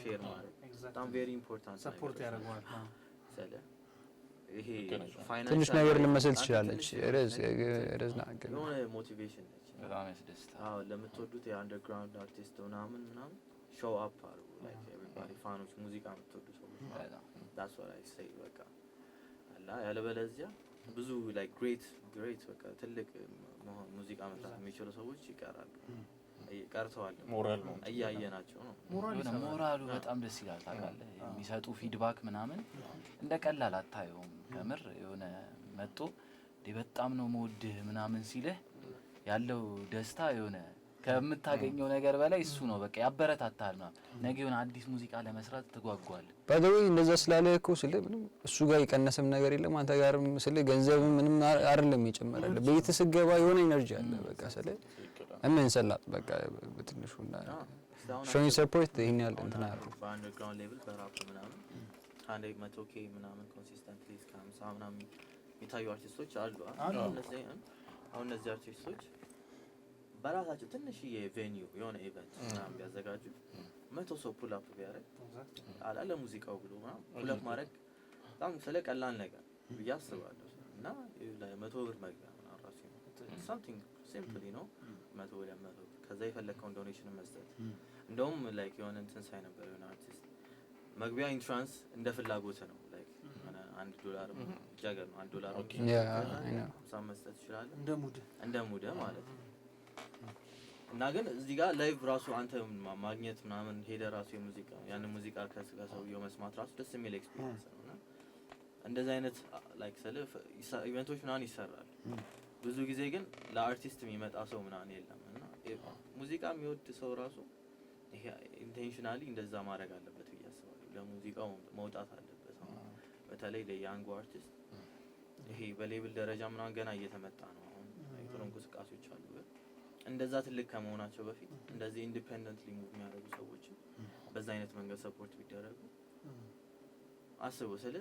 ሼር ማድረግ በጣም ቬሪ ኢምፖርታንት ሰፖርት ያደርጋል። ስለ ይሄ ፋይናንስ ትንሽ ነገር ልመስል ትችላለች። ረዝ ናገር የሆነ ሞቲቬሽን ነች። በጣም ያስደስታል። አዎ ለምትወዱት የአንደርግራውንድ አርቲስት ምናምን ሾው አፕ አድርጉ። ላይክ ኤቨሪባዲ ፋኖች ሙዚቃ የምትወዱ ሰዎች that's what I say በቃ አላ ያለበለዚያ ብዙ ላይክ ግሬት በቃ ትልቅ ሙዚቃ መስራት የሚችሉ ሰዎች ይቀራሉ። ቀርተዋል። ሞራል ነው እያየናቸው ነው። ሞራሉ በጣም ደስ ይላል። ታውቃለህ የሚሰጡ ፊድባክ ምናምን እንደ ቀላል አታየውም። ከምር የሆነ መጥቶ በጣም ነው የምወድህ ምናምን ሲልህ ያለው ደስታ የሆነ ከምታገኘው ነገር በላይ እሱ ነው። በቃ ያበረታታል ነው። ነገ የሆነ አዲስ ሙዚቃ ለመስራት ትጓጓለህ። ባይዘው እንደዛ ስላለ እኮ ስለ ምንም እሱ ጋር የቀነሰም ነገር የለም። አንተ ጋርም ስለ ገንዘብ ምንም አይደለም የጨመረል። በየተስገባ የሆነ ኢነርጂ አለ። በቃ ስለ እምን ሰላት በቃ በትንሹና ሾኝ ሰፖርት ይሄን ያለ እንትና በአንደርግራውንድ ሌቭል በራፕ ምናምን 100K ምናምን ኮንሲስተንትሊ እስከ 50 ምናምን የሚታዩ አርቲስቶች አሉ። አሁን እነዚህ አርቲስቶች በራሳቸው ትንሽዬ ቬኒው የሆነ ኢቨንት ምናምን ቢያዘጋጁ 100 ሰው ፑል አፕ ቢያደርግ አላለ ሙዚቃው ብሎ ምናምን ፑል አፕ ማድረግ በጣም ስለቀላል ነገር ብዬ አስባለሁ። እና ለ100 ብር መግቢያ ምናምን ራሱ something simply ነው 100 ብር 100 ብር ከዛ የፈለከውን ዶኔሽን መስጠት። እንደውም ላይክ የሆነ እንትን ሳይ ነበር የሆነ አርቲስት መግቢያ ኢንትራንስ እንደ ፍላጎት ነው ላይክ $1 ጃገር ነው $1 ያ አይ ነው ሳም መስጠት ይችላል እንደ ሙድ ማለት ነው። እና ግን እዚህ ጋር ላይቭ ራሱ አንተ ማግኘት ምናምን ሄደ ራሱ የሙዚቃ ያን ሙዚቃ ከሰውየው መስማት ራሱ ደስ የሚል ኤክስፒሪየንስ ነው። እና እንደዚህ አይነት ላይክ ሰልፍ ኢቨንቶች ምናምን ይሰራል። ብዙ ጊዜ ግን ለአርቲስት የሚመጣ ሰው ምናምን የለም። እና ሙዚቃ የሚወድ ሰው ራሱ ይሄ ኢንቴንሽናሊ እንደዛ ማድረግ አለበት ብዬ አስባለሁ። ለሙዚቃው መውጣት አለበት። በተለይ ለያንግ አርቲስት ይሄ በሌብል ደረጃ ምናምን ገና እየተመጣ ነው። አሁን ጥሩ እንቅስቃሴዎች አሉ። እንደዛ ትልቅ ከመሆናቸው በፊት እንደዚህ ኢንዲፔንደንትሊ ሙቭ የሚያደርጉ ሰዎች በዛ አይነት መንገድ ሰፖርት ቢደረጉ አስበው ስለ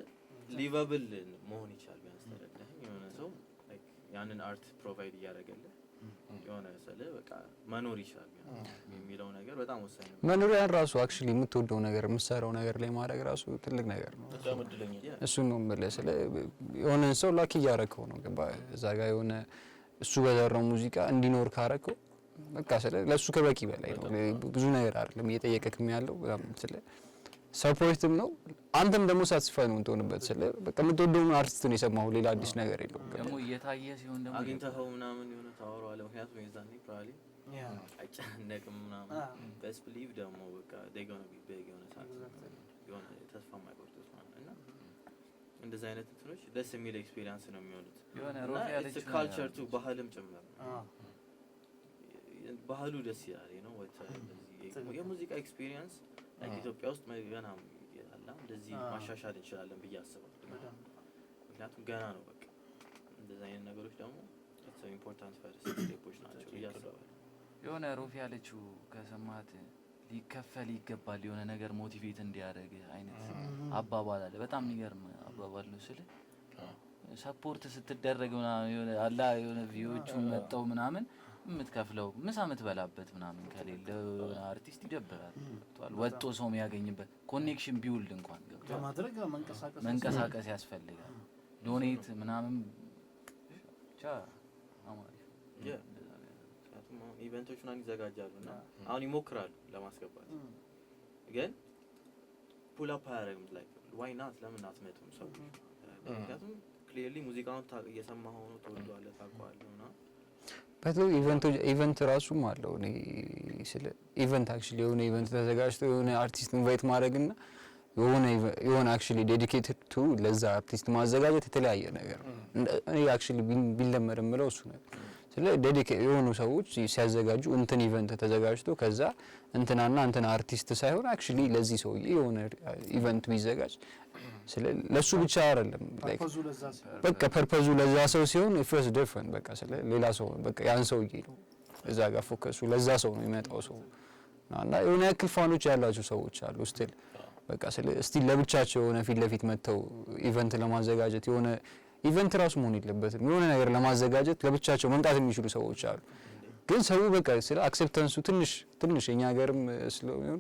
ሊቨብል መሆን ይችላል። ቢያንስ ተረዳኸኝ? የሆነ ሰው ላይክ ያንን አርት ፕሮቫይድ እያደረገልን የሆነ ስለ በቃ መኖር ይችላል የሚለው ነገር በጣም ወሳኝ ነው። መኖሪያን ራሱ አክቹሊ የምትወደው ነገር የምትሰራው ነገር ላይ ማድረግ ራሱ ትልቅ ነገር ነው። እሱን ነው የምልህ። ስለ የሆነ ሰው ላኪ እያደረከው ነው ገባ እዛ ጋር የሆነ እሱ በዘራው ሙዚቃ እንዲኖር ካረከው በቃ ስለ ለሱ ከበቂ በላይ ነው። ብዙ ነገር አይደለም እየጠየቀክም ያለው በጣም ስለ ሰፖርትም ነው። አንተም ደግሞ ሳትስፋይ ነው እንትሆንበት ስለ በቃ የምትወደውን አርቲስት ነው የሰማው ሌላ አዲስ ነገር የለውም። ደግሞ እየታየ ሲሆን ደግሞ አግኝተኸው ምናምን የሆነ ታወራዋለህ። ምክንያቱም የዛኔ ፕሮባብሊ አይጨነቅም ምናምን በስ ቢሊቭ ደግሞ በቃ they gonna be big የሆነ ሰዓት የሆነ ተስፋ የማይቆርጡት ማለት እና እንደዚህ አይነት እንትኖች ደስ የሚል ኤክስፒሪየንስ ነው የሚሆኑት። የሆነ ሮፍ ያለች ካልቸር ቱ ባህልም ጭምር ባህሉ ደስ ይላል ነው የሙዚቃ ኤክስፒሪየንስ ኢትዮጵያ ውስጥ ገና ይላል እንደዚህ ማሻሻል እንችላለን ብዬ አስባለሁ። ምክንያቱም ገና ነው በቃ እንደዚህ አይነት ነገሮች ደግሞ በጣም ኢምፖርታንት ፈርስት ስቴፖች ናቸው ብዬ አስባለሁ። የሆነ ሮፍ ያለችው ከሰማት ሊከፈል ይገባል የሆነ ነገር ሞቲቬት እንዲያደርግ አይነት አባባል አለ። በጣም የሚገርም አባባል ነው ስለ ሰፖርት ስትደረግ ምናምን የሆነ አላ የሆነ ቪዲዮቹ መጣው ምናምን የምትከፍለው ምሳ የምትበላበት ምናምን ከሌለ አርቲስት ይደብራል። ወጥቶ ሰው የሚያገኝበት ኮኔክሽን ቢውልድ እንኳን ለማድረግ መንቀሳቀስ ያስፈልጋል። ዶኔት ምናምን ብቻ አማሪ ኢቨንቶች ምናምን ይዘጋጃሉ እና አሁን ይሞክራሉ ለማስገባት ግን ፑል አፕ አያደርግም። ላይክ ዋይ ናት ለምን አትመጡም ሰዎች? ምክንያቱም ክሊርሊ ሙዚቃውን እየሰማኸው ነው ትወደዋለህ ታውቀዋለህ እና በተለይ ኢቨንት ራሱም አለው። እኔ ስለ ኢቨንት አክቹሊ የሆነ ኢቨንት ተዘጋጅቶ የሆነ አርቲስት ኢንቫይት ማድረግና የሆነ አክቹሊ ዴዲኬትድ ቱ ለዛ አርቲስት ማዘጋጀት የተለያየ ነገር ነው። እኔ አክቹሊ ቢለመድ የምለው እሱ ነው። ስለ ዴዲኬት የሆኑ ሰዎች ሲያዘጋጁ እንትን ኢቨንት ተዘጋጅቶ ከዛ እንትናና እንትና አርቲስት ሳይሆን አክቹሊ ለዚህ ሰውዬ የሆነ ኢቨንት ቢዘጋጅ ስለ ለሱ ብቻ አይደለም በቃ ፐርፐዙ ለዛ ሰው ሲሆን ኢትስ ዲፈረንት በቃ ስለ ሌላ ሰው በቃ ያን ሰውዬ ነው እዛ ጋር ፎከሱ ለዛ ሰው ነው የሚመጣው ሰው እና የሆነ ያክል ፋኖች ያላቸው ሰዎች አሉ ስቲል በቃ ስለ ስቲል ለብቻቸው የሆነ ፊት ለፊት መተው ኢቨንት ለማዘጋጀት የሆነ ኢቨንት ራሱ መሆን የለበትም የሆነ ነገር ለማዘጋጀት ለብቻቸው መምጣት የሚችሉ ሰዎች አሉ። ግን ሰው በቃ ስለ አክሴፕታንሱ ትንሽ የኛ ሀገርም ስለሆነ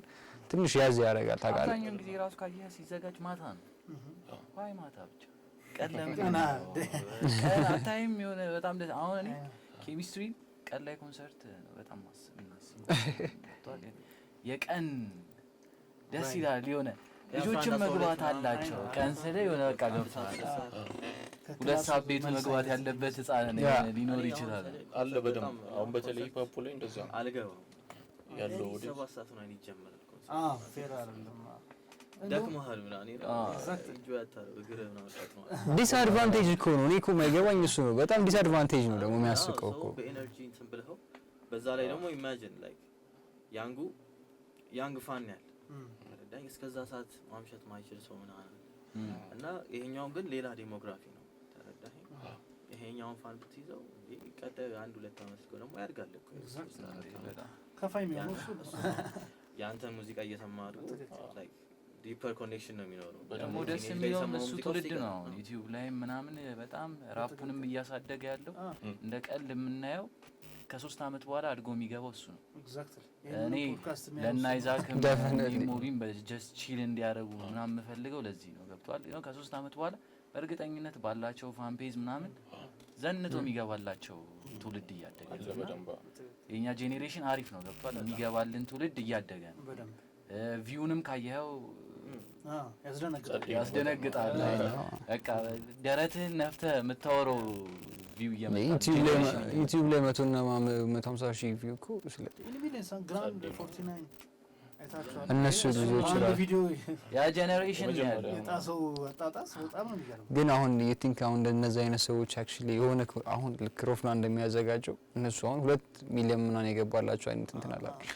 ትንሽ ያዝ ያደርጋል ታውቃለህ። አብዛኛውን ጊዜ ራሱ ካየህ ሲዘጋጅ ማታ ነው ዋይ ማታ ብቻ ቀለም ቀን አታይም የሆነ በጣም ደስ አሁን እኔ ኬሚስትሪ ቀን ላይ ኮንሰርት በጣም ማስብ የቀን ደስ ይላል የሆነ ልጆችም መግባት አላቸው ቀን ስለ የሆነ በቃ ገብቷል 2 ሰዓት ቤቱ መግባት ያለበት ህፃን ሊኖር ይችላል አለ በደንብ አሁን በተለይ ፓፖ ላይ እንደዛ አልገባም ያለው ወደ 7 ሰዓት ነው ይጀምራል ፌር አይደለም ደክመሃል ምናምን ኢንጆይ አታረው እግር ምናምን ነው ዲስአድቫንቴጅ እኮ ነው። እኔ እኮ የማይገባኝ እሱ ነው። በጣም ዲስአድቫንቴጅ ነው ደግሞ የሚያስቀው እኮ በኤነርጂ እንትን ብለው በዛ ላይ ደግሞ ኢማጂን ላይክ ያንግ ፋን ያለ ተረዳኝ እስከዛ ሰዓት ማምሸት ማይችል ሰው ምናምን እና ይሄኛው ግን ሌላ ዴሞግራፊ ነው ተረዳኝ። ይሄኛውን ፋን ብትይዘው ቀጣይ 1-2 አመት ደግሞ ያድጋል እኮ ከፋይ የሚሆነው እሱ ያንተ ሙዚቃ እየሰማህ ላይክ ዲፐር ኮኔክሽን ነው የሚኖረው። ደግሞ ደስ የሚለው እሱ ትውልድ ነው ዩቲዩብ ላይ ምናምን በጣም ራፑንም እያሳደገ ያለው እንደ ቀልድ የምናየው ከ3 አመት በኋላ አድጎ የሚገባው እሱ ነው። እኔ ለናይዛክ ሙቪም በጀስት ቺል እንዲያደርጉ ምናምን የምፈልገው ለዚህ ነው ገብቷል። ከ3 አመት በኋላ በእርግጠኝነት ባላቸው ፋን ፔዝ ምናምን ዘንጦ የሚገባላቸው ትውልድ እያደገ ነው። የኛ ጄኔሬሽን አሪፍ ነው ገብቷል። የሚገባልን ትውልድ እያደገ ነው። ቪውንም ካየኸው ያስደነግጣል። በቃ ደረትህን ነፍተህ የምታወራው ቪው እየመጣ ዩቲዩብ ላይ 100 እና 150 ሺህ ቪው እኮ ስለ ኢንቪሌንሳን ግራንድ 49 አይታችኋል። እነሱ ልጆች አንድ ቪዲዮ ያ ጀነሬሽን የጣሰው አጣጣስ በጣም ነው የሚገርመው። ግን አሁን የቲንክ አሁን እንደነዚህ አይነት ሰዎች አክቹሊ የሆነ አሁን ክሮፍላንድ እንደሚያዘጋጀው እነሱ አሁን 2 ሚሊዮን ምናምን የገባላቸው አይነት እንትን አላቸው።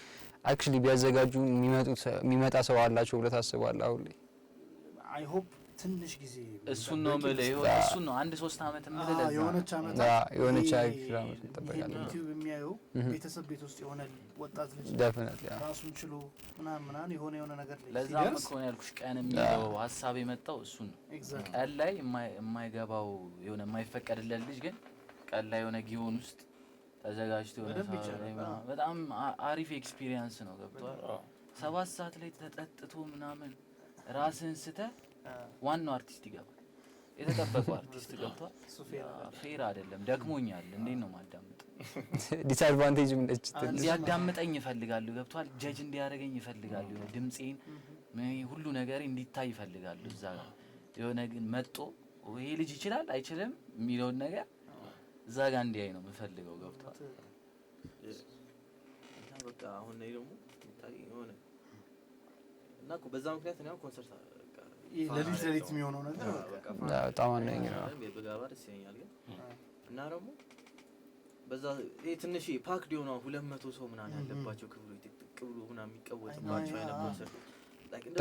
አክቹሊ ቢያዘጋጁ የሚመጣ ሰው አላቸው ብለህ ታስባለህ? አሁን ላይ አይ ሆፕ ትንሽ ጊዜ እሱን ነው ማለት ይሆን እሱን ነው 1-3 አመት ማለት ለዛ የሆነች አመት የሆነች አመት ተጠብቃለህ። ዩቲዩብ የሚያየው ቤተሰብ ቤት ውስጥ የሆነ ወጣት ልጅ ዴፊኒትሊ ራሱን ችሎ ምናምን የሆነ ነገር ላይ ለዛ ነው ያልኩሽ ቀን የሚለው ሀሳብ የመጣው እሱን ነው። ቀን ላይ የማይገባው የሆነ የማይፈቀድለት ልጅ ግን ቀን ላይ የሆነ ጊዮን ውስጥ ተዘጋጅቶ የሆነ በጣም አሪፍ ኤክስፒሪየንስ ነው። ገብቷል 7 ሰዓት ላይ ተጠጥቶ ምናምን ራስን ስተህ ዋናው አርቲስት ይገባል። የተጠበቀው አርቲስት ገብቷል። ፌር አይደለም። ደክሞኛል እንዴት ነው ማዳመጥ? ዲስአድቫንቴጅ ምን እጭ እንዲያዳምጠኝ ይፈልጋሉ። ገብቷል። ጀጅ እንዲያደርገኝ ይፈልጋሉ። ድምጼን ሁሉ ነገር እንዲታይ ይፈልጋሉ። እዛ ጋር የሆነ ግን መጥቶ ይሄ ልጅ ይችላል አይችልም የሚለውን ነገር እዛ ጋር እንዲያይ ነው የምፈልገው። ገብቷል። በቃ አሁን ላይ ደግሞ ይታይ የሆነ እና በዛ ምክንያት ነው ኮንሰርት ለሊት የሚሆነው ነገር በቃ በጣም አነኝ ነው በጋባ ደስ ይለኛል። ግን እና ደግሞ በዛ ትንሽ ፓክድ የሆነው 200 ሰው ምናምን ያለባቸው ክፍሎች ጥቅጥቅ ብሎ ምናምን የሚቀወጥባቸው አይነት ኮንሰርት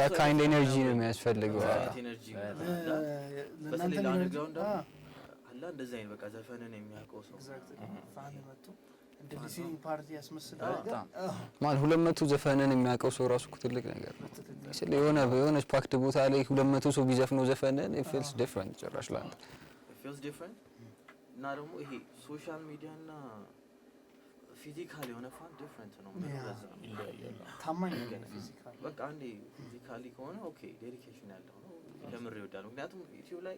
that kind energy ነው የሚያስፈልገው። ኤነርጂ በተለይ ለአንደርግራውንድ አላ እንደዛ አይነት በቃ ዘፈንን የሚያውቀው ሰው ፋን መጥቶ እንደ ሊሲኒንግ ፓርቲ ያስመስላል። ማለት 200 ዘፈንን የሚያውቀው ሰው ራሱ ትልቅ ነገር ነው። ስለዚህ የሆነ ፓክድ ቦታ ላይ 200 ሰው ቢዘፍነው ዘፈንን it feels different ጭራሽ ላንተ it feels different። እና ደግሞ ይሄ ሶሻል ሚዲያ እና ፊዚካሊ የሆነ ፋን ዲፈረንት ነው ማለት ነው። ይለያያል። ታማኝ ነገር ፊዚካሊ በቃ አንዴ ፊዚካሊ ከሆነ ኦኬ ዴዲኬሽን ያለው ነው ለምር ይወዳል። ምክንያቱም ዩቲዩብ ላይ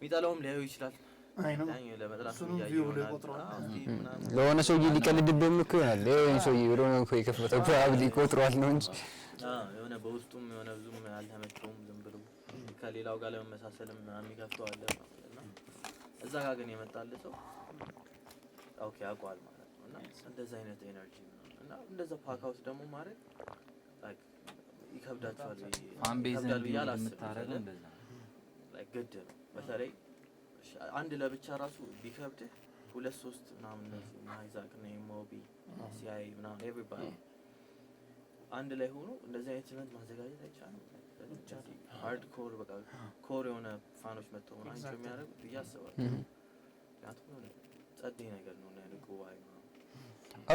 ሚጣላውም ሊያዩ ይችላል። አይ ነው ለመጥራት ቪዲዮ ላይ ቆጥሯል። ለሆነ ሰው ሊቀልድብህም እኮ ይሆናል። ይሄን ሰው የሆነ እኮ የከፈተው ፕሮባብሊ ቆጥሯል ነው እንጂ የሆነ በውስጡም የሆነ ብዙም አልተመቸውም። ዝም ብሎ ከሌላው ጋር ለመመሳሰልም ምናምን ይከፍተው አለ እና እዛ ጋር ግን የመጣለ ሰው ኦኬ አቋል ማለት ነው። እና እንደዛ አይነት ኤነርጂ እና እንደዛ ፓካውስ ደግሞ ማለት ላይክ ይከብዳቸዋል። ፋን ቤዝ የምታረገው እንደዛ ላይክ ግድ ነው። በተለይ አንድ ለብቻ ራሱ ቢከብድህ 2-3 ምናምን እነዚህ ማይዛክ ነው ሞቢ ሲአይ ምናምን ኤቭሪባዲ አንድ ላይ ሆኖ እንደዚህ አይነት ኢቨንት ማዘጋጀት አይቻልም። ሃርድ ኮር በቃ ኮር የሆነ ፋኖች መጥተው ነው አንቺ የሚያደርጉት ያስባል። ያቱን ጸዴ ነገር ነው እና ንቁባይ ነው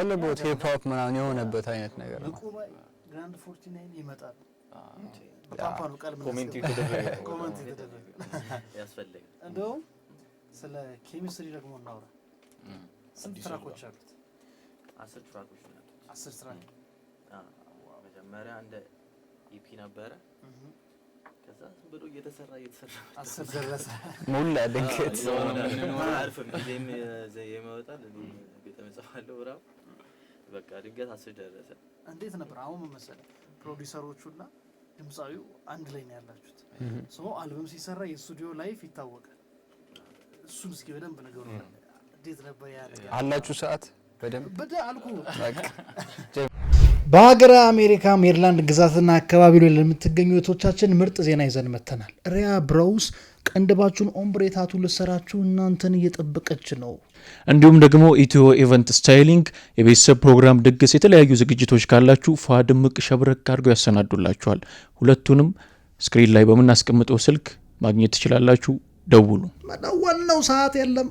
አለበት ሂፕ ሆፕ ምናምን የሆነበት አይነት ነገር ነው። ንቁባይ ግራንድ 49 ይመጣል። ፓፓ ነው ቀልብ ኮሜንት ይተደረገ ያስፈልጋል። እንደውም ስለ ኬሚስትሪ ደግሞ እናውራ። ስንት ትራኮች አሉት? 10 ትራኮች ናቸው። 10 ትራክ መጀመሪያ እንደ ኢፒ ነበረ። ከዛ ብሎ እየተሰራ 10 ደረሰ። ሙላ ድንገት አልፈም ጊዜም የማወጣል ግጥም ጽፋለሁ ብራው በቃ ድንገት 10 ደረሰ። እንዴት ነበር? አሁን ምን መሰለህ ፕሮዲዩሰሮቹና ድምጻዊው አንድ ላይ ነው ያላችሁት። ሶ አልበም ሲሰራ የስቱዲዮ ላይፍ ይታወቃል። እሱን እስኪ በደንብ ነገሩ እንዴት ነበር አላችሁ ሰዓት በደንብ አልኩ። በሀገረ አሜሪካ ሜሪላንድ ግዛትና አካባቢው ላይ ለምትገኙ እህቶቻችን ምርጥ ዜና ይዘን መተናል። ሪያ ብራውስ ቀንድባችሁን ኦምብሬ ታቱ ልሰራችሁ እናንተን እየጠበቀች ነው። እንዲሁም ደግሞ ኢትዮ ኢቨንት ስታይሊንግ የቤተሰብ ፕሮግራም፣ ድግስ፣ የተለያዩ ዝግጅቶች ካላችሁ ፏ ድምቅ ሸብረክ አድርገው ያሰናዱላችኋል። ሁለቱንም ስክሪን ላይ በምናስቀምጠው ስልክ ማግኘት ትችላላችሁ። ደውሉ። መደወል ነው፣ ሰዓት የለም።